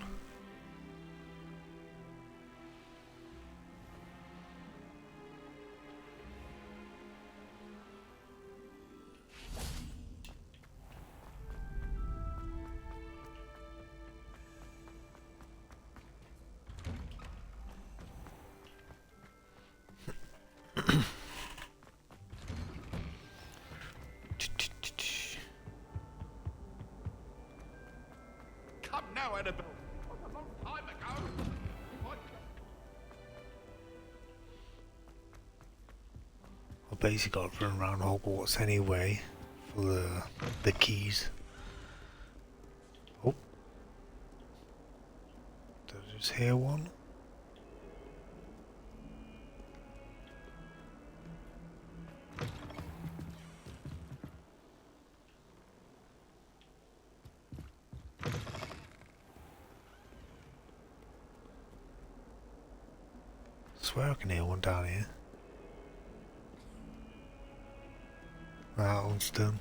Come now, Annabelle. It was a long time ago. I've basically got to run around Hogwarts anyway for the keys. Oh. Did I just hear one? I swear I can hear one down here. That one's done.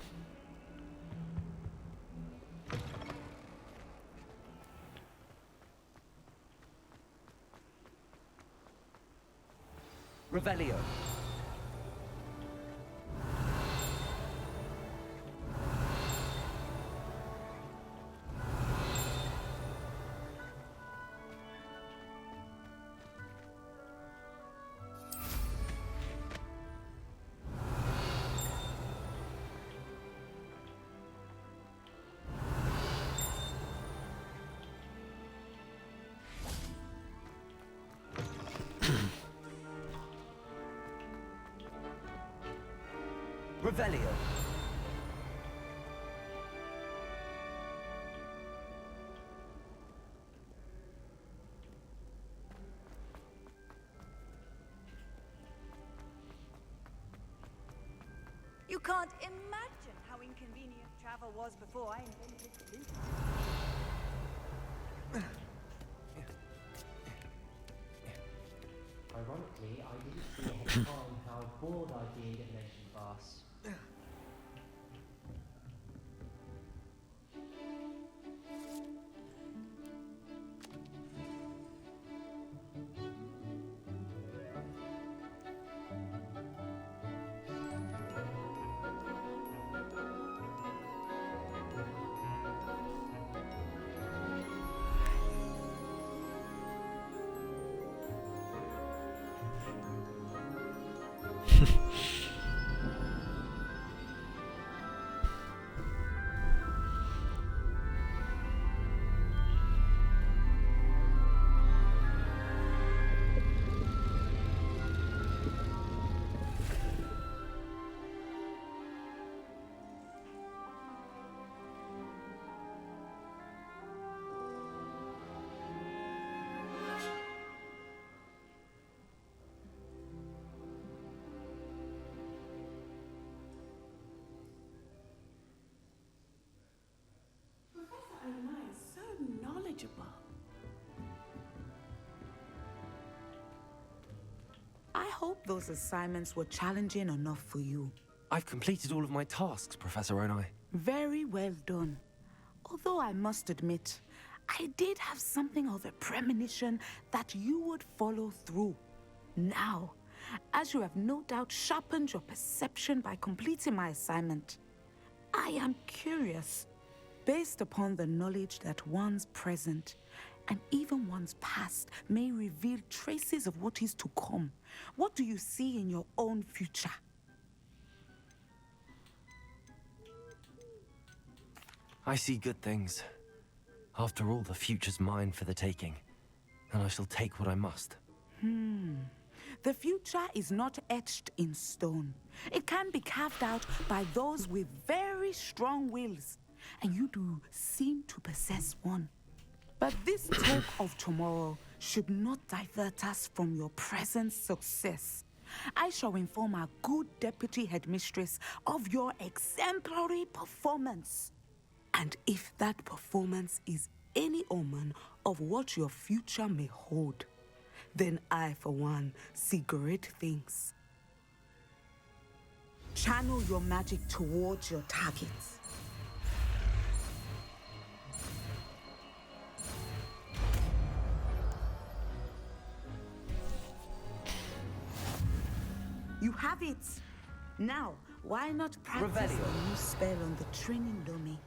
Revelio. Revelio. You can't imagine how inconvenient travel was before I invented flute. Ironically, I didn't see ahead of time how bored I'd be in Divination class. I hope those assignments were challenging enough for you. I've completed all of my tasks, Professor Onai. Very well done. Although I must admit, I did have something of a premonition that you would follow through. Now, as you have no doubt sharpened your perception by completing my assignment, I am curious, based upon the knowledge that one's present and even one's past may reveal traces of what is to come. What do you see in your own future? I see good things. After all, the future's mine for the taking, and I shall take what I must. The future is not etched in stone. It can be carved out by those with very strong wills, and you do seem to possess one. But this talk of tomorrow should not divert us from your present success. I shall inform our good deputy headmistress of your exemplary performance. And if that performance is any omen of what your future may hold, then I, for one, see great things. Channel your magic towards your targets. You have it! Now, why not practice Revelio. a new spell on the training dummy?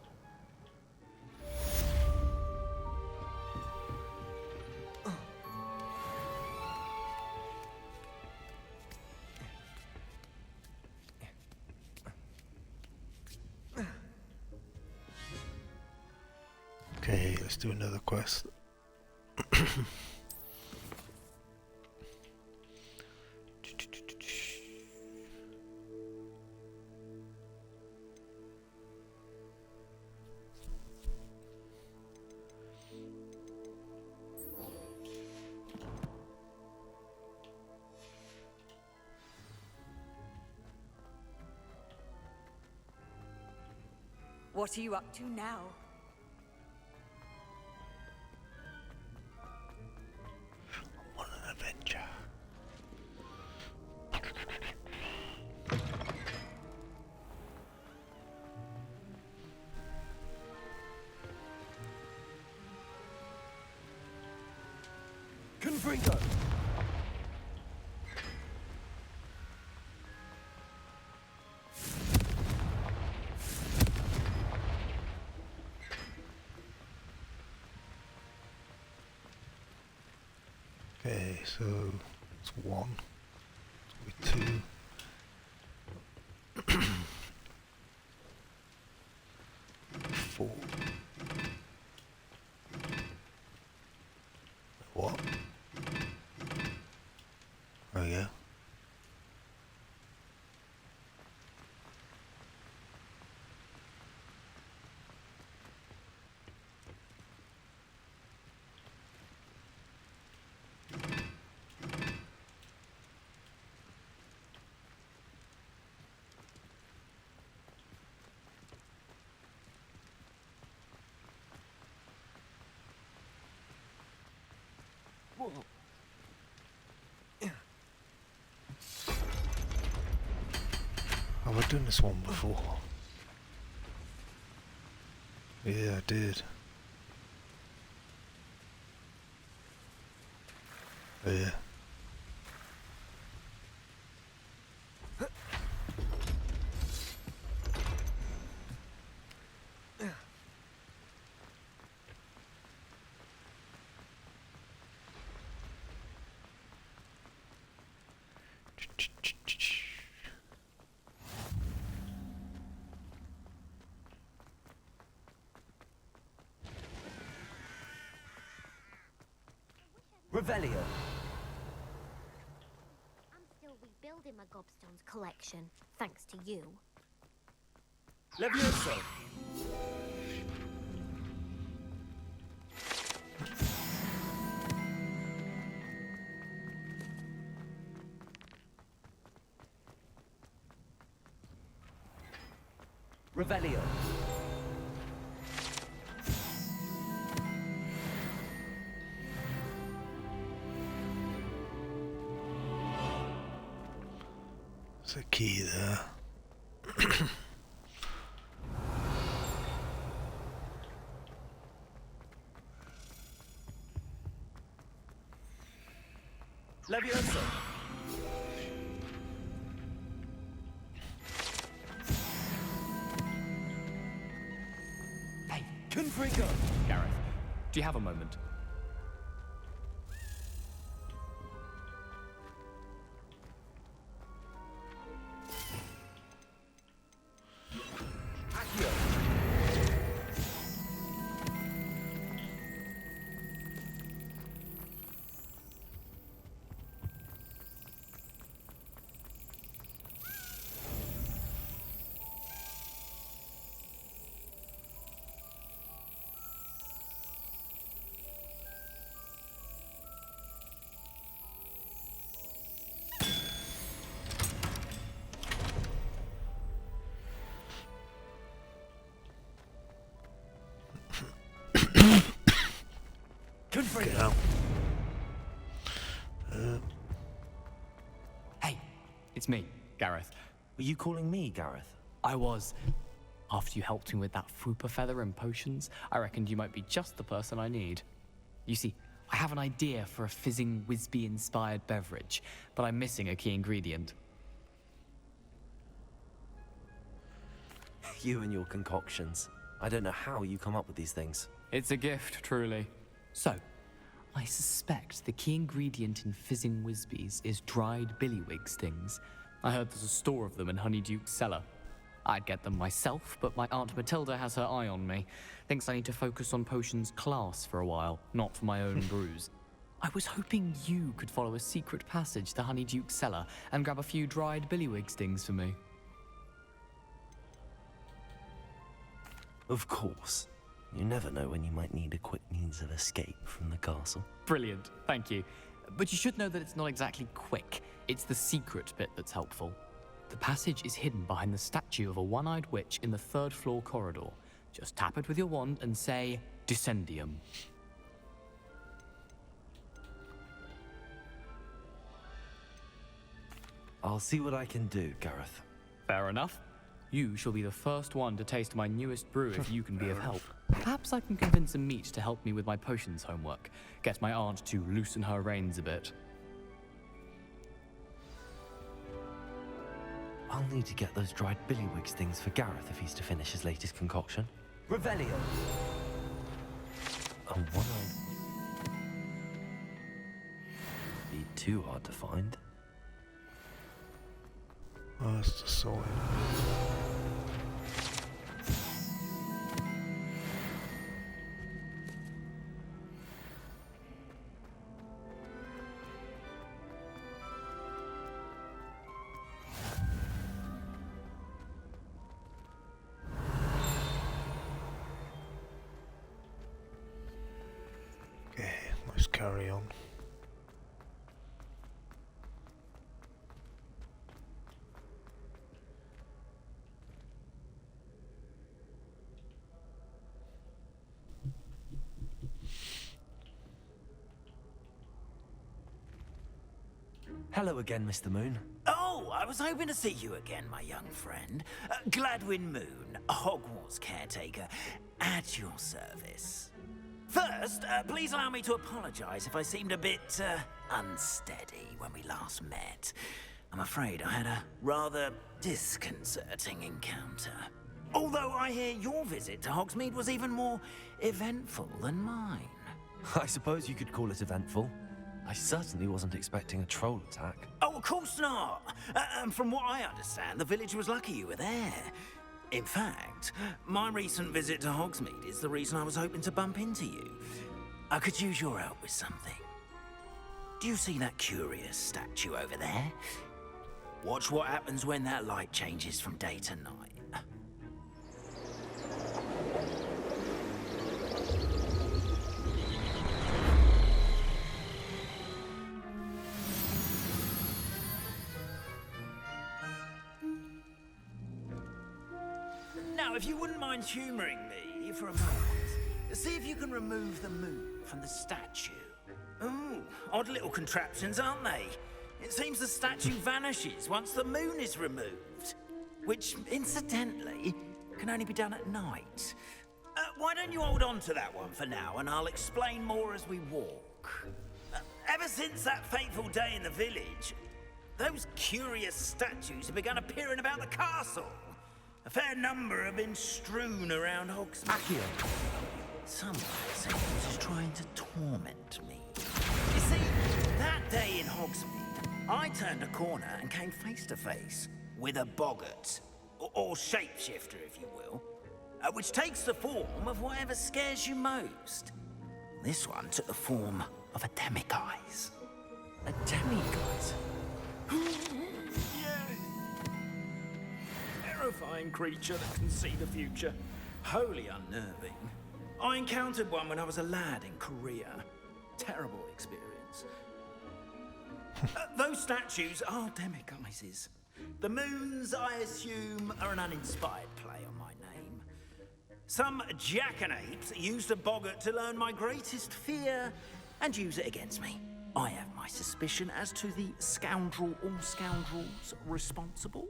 Okay, let's do another quest. What are you up to now? On an adventure. Confringo! Okay, so it's 1, it's 2. Four. What? Oh yeah. Whoa. Have I done this one before? Yeah, I did. Oh yeah. Revelio. I'm still rebuilding my gobstones collection, thanks to you. Levioso. Revelio. There's a key there. Levioso. Hey, Confringo. Gareth, do you have a moment? Accio. Confringo. hell. Hey, it's me, Gareth. Were you calling me Gareth? I was. After you helped me with that Fupa feather and potions, I reckoned you might be just the person I need. You see, I have an idea for a fizzing Wisby-inspired beverage, but I'm missing a key ingredient. You and your concoctions. I don't know how you come up with these things. It's a gift, truly. So, I suspect the key ingredient in fizzing Wisbies is dried billywig stings. I heard there's a store of them in Honeyduke's cellar. I'd get them myself, but my Aunt Matilda has her eye on me. Thinks I need to focus on potions class for a while, not for my own brews. I was hoping you could follow a secret passage to Honeyduke's cellar and grab a few dried billywig stings for me. Of course. You never know when you might need a quick means of escape from the castle. Brilliant, thank you. But you should know that it's not exactly quick. It's the secret bit that's helpful. The passage is hidden behind the statue of a one-eyed witch in the third-floor corridor. Just tap it with your wand and say, Descendium. I'll see what I can do, Gareth. Fair enough. You shall be the first one to taste my newest brew if you can be of help. Perhaps I can convince a meat to help me with my potions homework. Get my aunt to loosen her reins a bit. I'll need to get those dried billywig stings for Gareth if he's to finish his latest concoction. Revelio. A one-eyed... Be too hard to find. Oh, that's the soil. Okay, let's carry on. Hello again, Mr. Moon. Oh, I was hoping to see you again, my young friend. Gladwin Moon, Hogwarts caretaker, at your service. First, please allow me to apologize if I seemed a bit unsteady when we last met. I'm afraid I had a rather disconcerting encounter. Although I hear your visit to Hogsmeade was even more eventful than mine. I suppose you could call it eventful. I certainly wasn't expecting a troll attack. Oh, of course not. From what I understand, the village was lucky you were there. In fact, my recent visit to Hogsmeade is the reason I was hoping to bump into you. I could use your help with something. Do you see that curious statue over there? Watch what happens when that light changes from day to night. Now, if you wouldn't mind humouring me for a moment, see if you can remove the moon from the statue. Ooh, odd little contraptions, aren't they? It seems the statue vanishes once the moon is removed, which, incidentally, can only be done at night. Why don't you hold on to that one for now, and I'll explain more as we walk. Ever since that fateful day in the village, those curious statues have begun appearing about the castle. A fair number have been strewn around Hogsmeade. Someone seems trying to torment me. You see, that day in Hogsmeade, I turned a corner and came face to face with a boggart, or shapeshifter, if you will, which takes the form of whatever scares you most. This one took the form of a demiguise. A demiguise? Terrifying creature that can see the future. Wholly unnerving. I encountered one when I was a lad in Korea. Terrible experience. Those statues are demiguises. The moons, I assume, are an uninspired play on my name. Some jackanapes used a boggart to learn my greatest fear and use it against me. I have my suspicion as to the scoundrel or scoundrels responsible.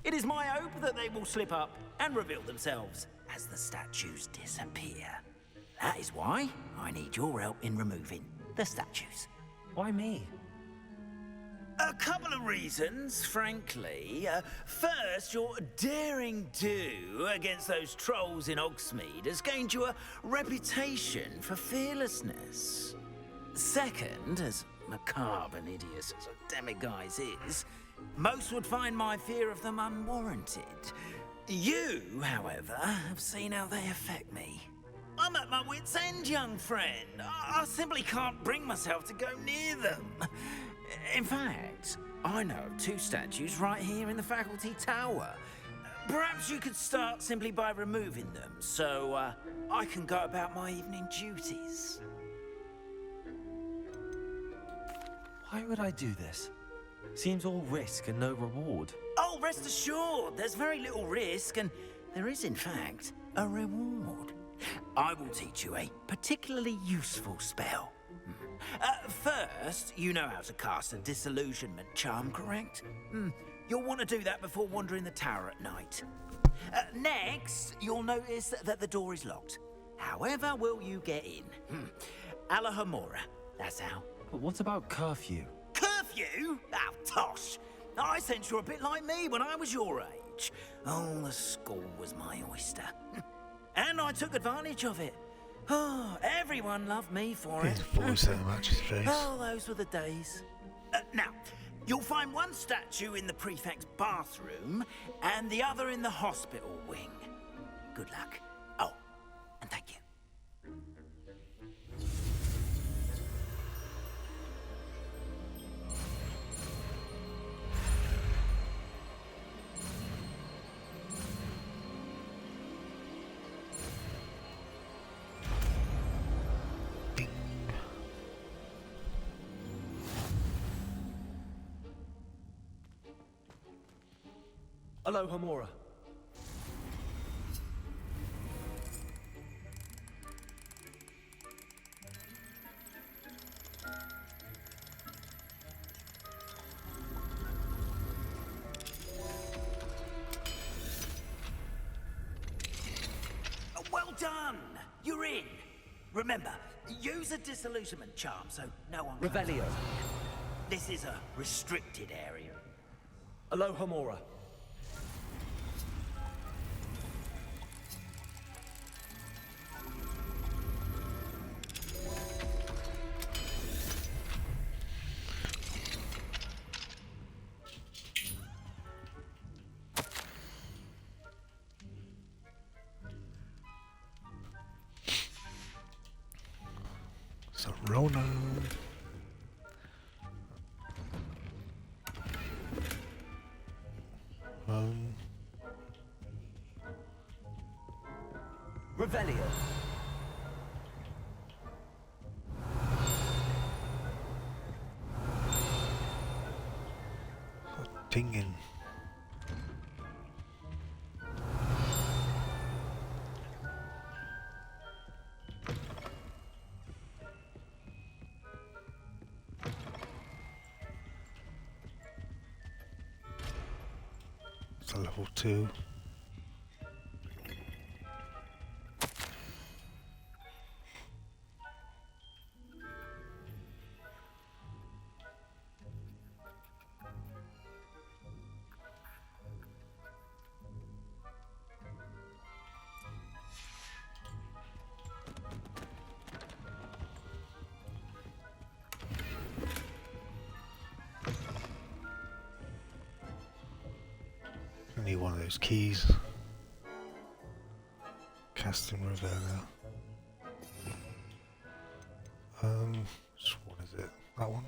It is my hope that they will slip up and reveal themselves as the statues disappear. That is why I need your help in removing the statues. Why me? A couple of reasons, frankly. First, your daring do against those trolls in Hogsmeade has gained you a reputation for fearlessness. Second, as macabre and hideous as a demiguise is, most would find my fear of them unwarranted. You, however, have seen how they affect me. I'm at my wit's end, young friend. I simply can't bring myself to go near them. In fact, I know of 2 statues right here in the faculty tower. Perhaps you could start simply by removing them, so I can go about my evening duties. Why would I do this? Seems all risk and no reward. Oh, rest assured, there's very little risk, and there is, in fact, a reward. I will teach you a particularly useful spell. First, you know how to cast a disillusionment charm, correct? You'll want to do that before wandering the tower at night. Next, you'll notice that the door is locked. However will you get in? Alahomora, that's how. But what about curfew? Curfew? Oh, tosh. I sense you're a bit like me when I was your age. Oh, the school was my oyster. And I took advantage of it. Oh, everyone loved me for His it. voice that matches his face. Oh, those were the days. Now, you'll find one statue in the prefect's bathroom and the other in the hospital wing. Good luck. Oh, and thank you. Alohomora. Well done! You're in. Remember, use a disillusionment charm so no one... Revelio. This is a restricted area. Alohomora. So Rona. Revelio. Dinging. It's a level 2. I need one of those keys. Casting Revelia. What is it? That one?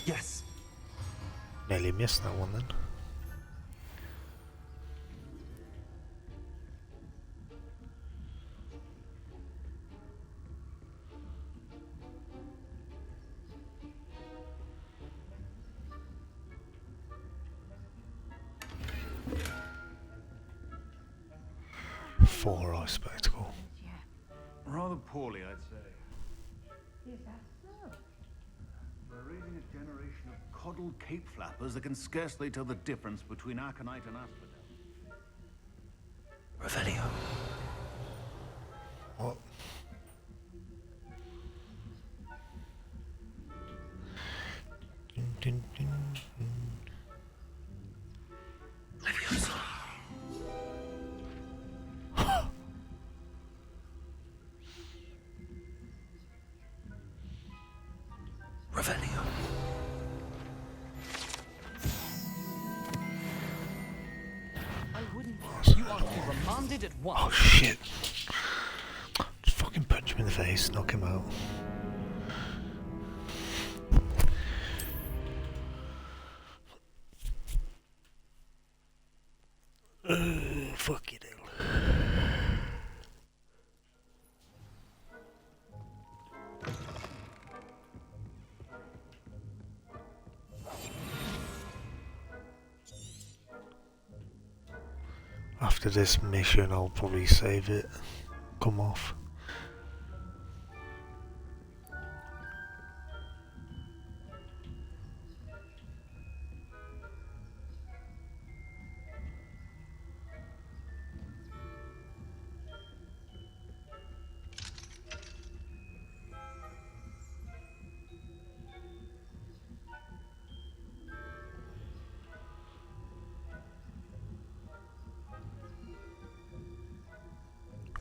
Yes. Nearly missed that one then. Four eye spectacle. Rather poorly, I'd say. Is that so? We're raising a generation of coddled cape flappers that can scarcely tell the difference between aconite and asphodel. Revelio. What? Leviosa. Revelio. I wouldn't. You are to be remanded at once. Oh shit. Just fucking punch him in the face, knock him out. Fuck it. After this mission, I'll probably save it, come off.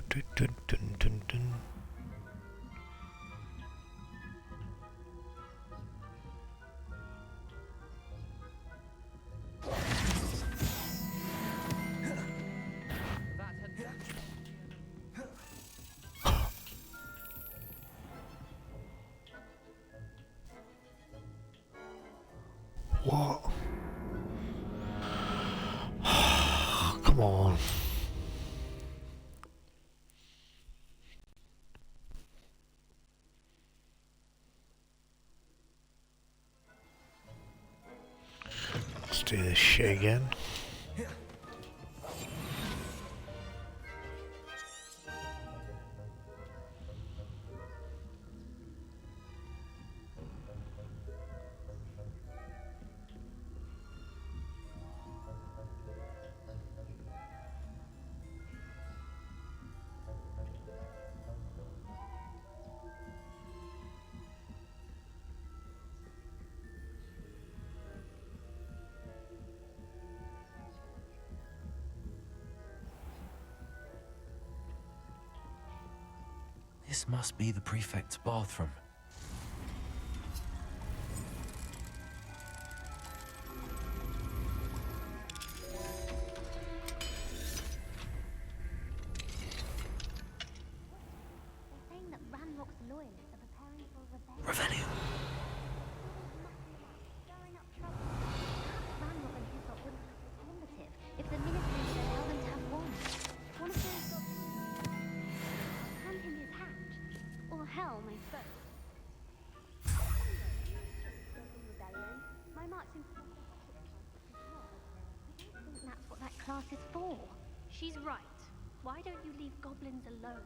Dun, dun, dun, dun, dun. What? Come on. Let's do this shit again. This must be the prefect's bathroom. Saying that Ranrock's loyalists are preparing for rebellion. Revelio. Stirring up trouble. Perhaps Ranrock and Hislop wouldn't have this alternative if the ministry would allow them to have one. One of those hand him his hat. Or helm, I suppose. Rebellion. My marching I don't think that's what that class is for. She's right. Why don't you leave goblins alone?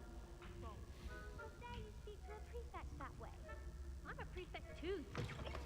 How dare you speak to a prefect that way? I'm a prefect too, you twit.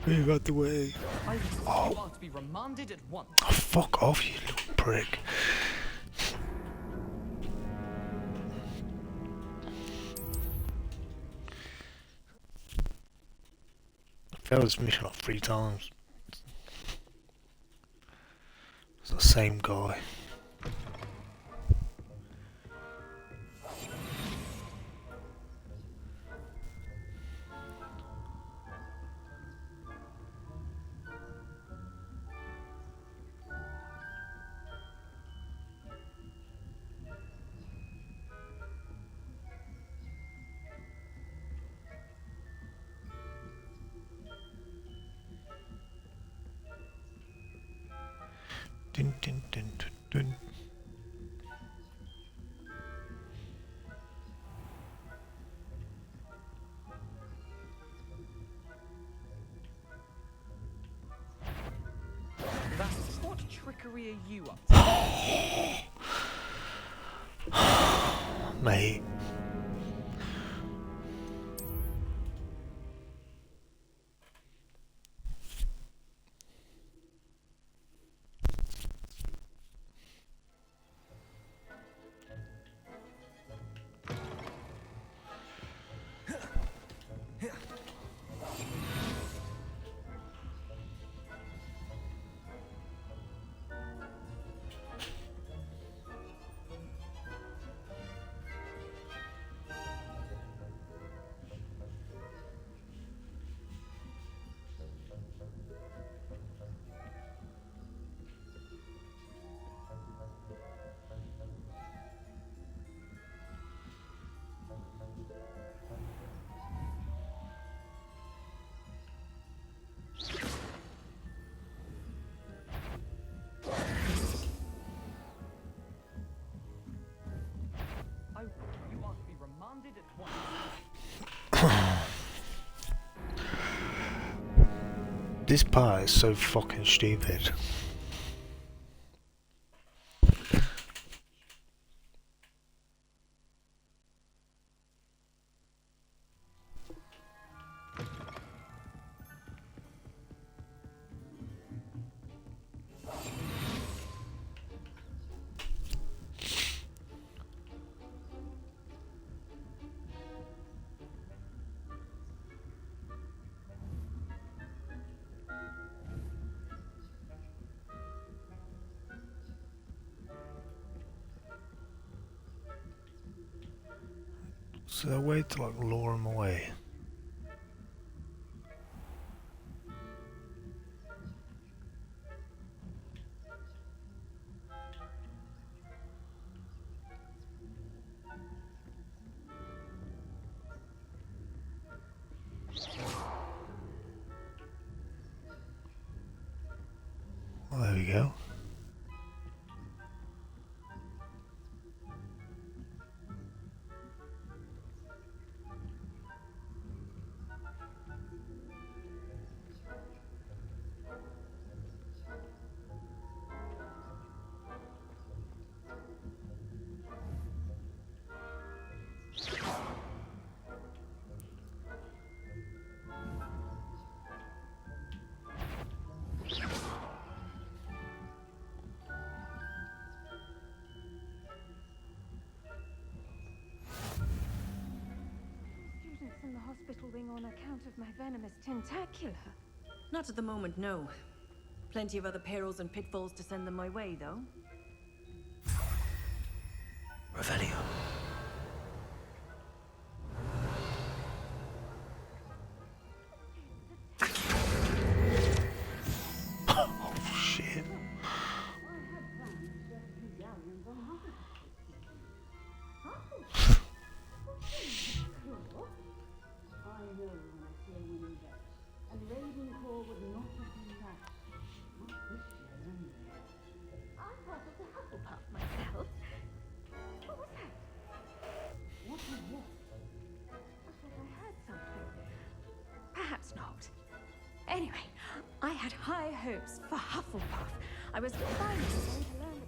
Move out the way. You are to be remanded at once. Oh, fuck off, you little prick. I failed this mission like 3 times. So same guy. Dun, dun, dun, dun, dun. That's what trickery are you up to? Mate. You are to be remanded at once. This part is so fucking stupid. So a way to like lure him away. Well, there we go. Students in the hospital wing on account of my venomous tentacula. Not at the moment, no. Plenty of other perils and pitfalls to send them my way, though. Revelio. Oh shit. Perhaps not. Anyway, I had high hopes for Hufflepuff. I was finally going to learn the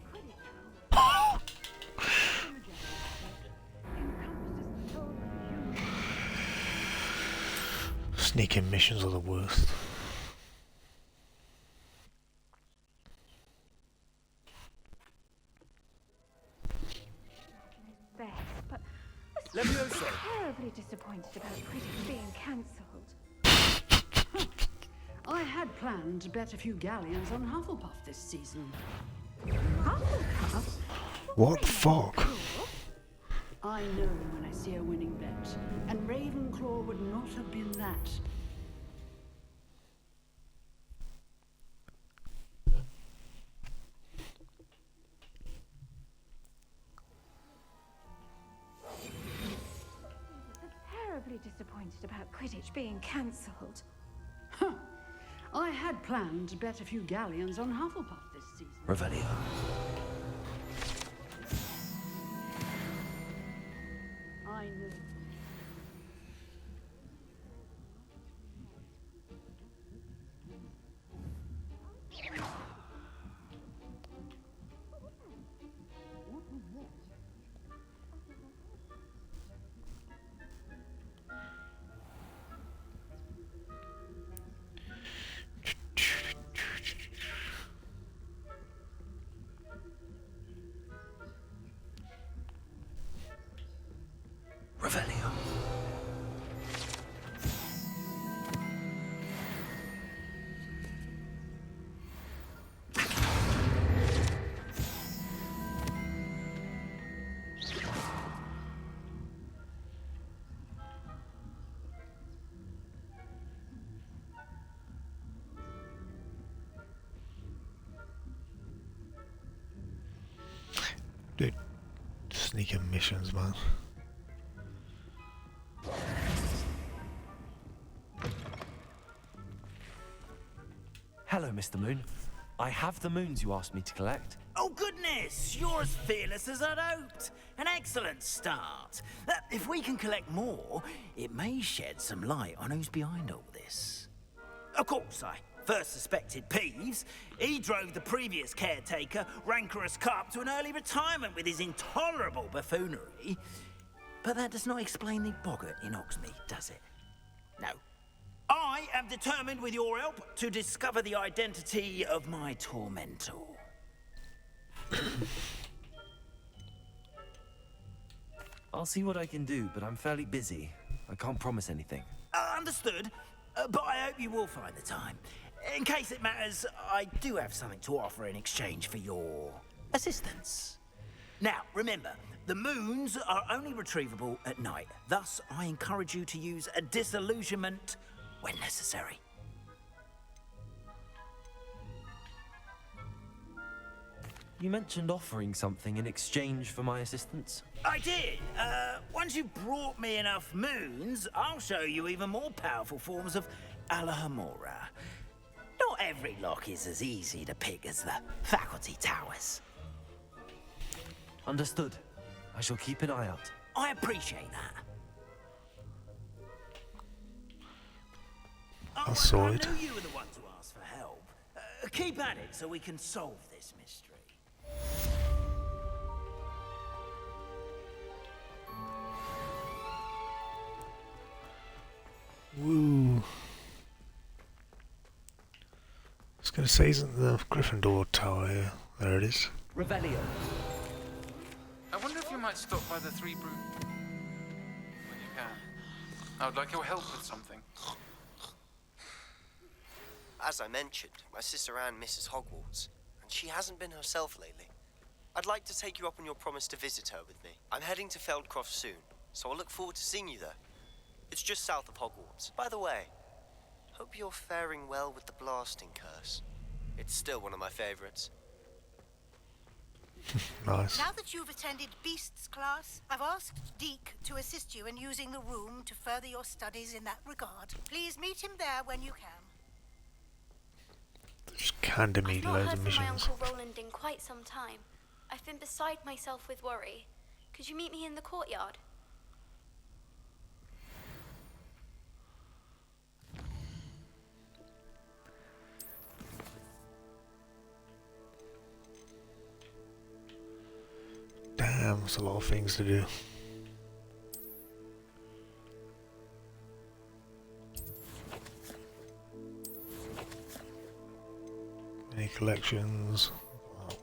Quidditch. Sneaking missions are the worst. Best, but Levioso. I'm terribly disappointed about Quidditch being cancelled. I had planned to bet a few galleons on Hufflepuff this season. What the fuck? I know when I see a winning bet, and Ravenclaw would not have been that. Terribly disappointed about Quidditch being cancelled. Huh. I had planned to bet a few galleons on Hufflepuff this season. Revelio. I know. Revelio. Dude, sneaking missions, man. Hello, Mr. Moon. I have the moons you asked me to collect. Oh, goodness! You're as fearless as I'd hoped. An excellent start. If we can collect more, it may shed some light on who's behind all this. Of course, I first suspected Peeves. He drove the previous caretaker, Rancorous Carp, to an early retirement with his intolerable buffoonery. But that does not explain the boggart in Hogsmeade, does it? No. I am determined, with your help, to discover the identity of my tormentor. I'll see what I can do, but I'm fairly busy. I can't promise anything. Understood, but I hope you will find the time. In case it matters, I do have something to offer in exchange for your assistance. Now, remember, the moons are only retrievable at night. Thus, I encourage you to use a disillusionment when necessary. You mentioned offering something in exchange for my assistance? I did. Once you've brought me enough moons, I'll show you even more powerful forms of Alohomora. Not every lock is as easy to pick as the faculty towers. Understood. I shall keep an eye out. I appreciate that. I saw it. I knew you were the one to ask for help. Keep at it so we can solve this mystery. Woo. I was going to say, isn't the Gryffindor tower here? There it is. Revelio. I wonder if you might stop by the Three Brew when you can. I would like your help with something. As I mentioned, my sister Anne misses Hogwarts, and she hasn't been herself lately. I'd like to take you up on your promise to visit her with me. I'm heading to Feldcroft soon, so I'll look forward to seeing you there. It's just south of Hogwarts. By the way, hope you're faring well with the blasting curse. It's still one of my favorites. Nice. Now that you've attended Beasts class, I've asked Deke to assist you in using the room to further your studies in that regard. Please meet him there when you can. Just canned meet loads of I've not heard from missions. my Uncle Roland in quite some time. I've been beside myself with worry. Could you meet me in the courtyard? Damn, that's a lot of things to do. Any collections? Wow.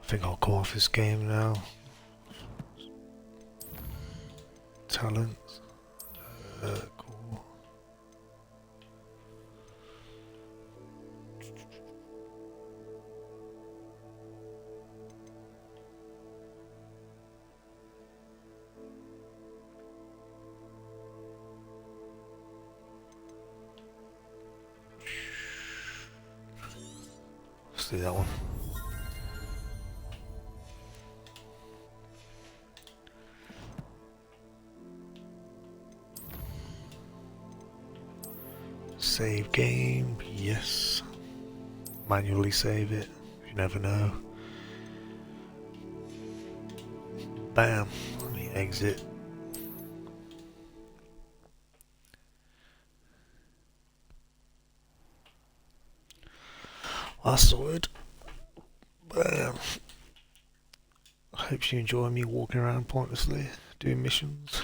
I think I'll come off this game now. Talents. Cool. do that one. Save game, yes. Manually save it, you never know. Bam, let me exit. That's sorted. Bam. I hope you enjoy me walking around pointlessly, doing missions.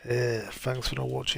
Yeah, thanks for not watching.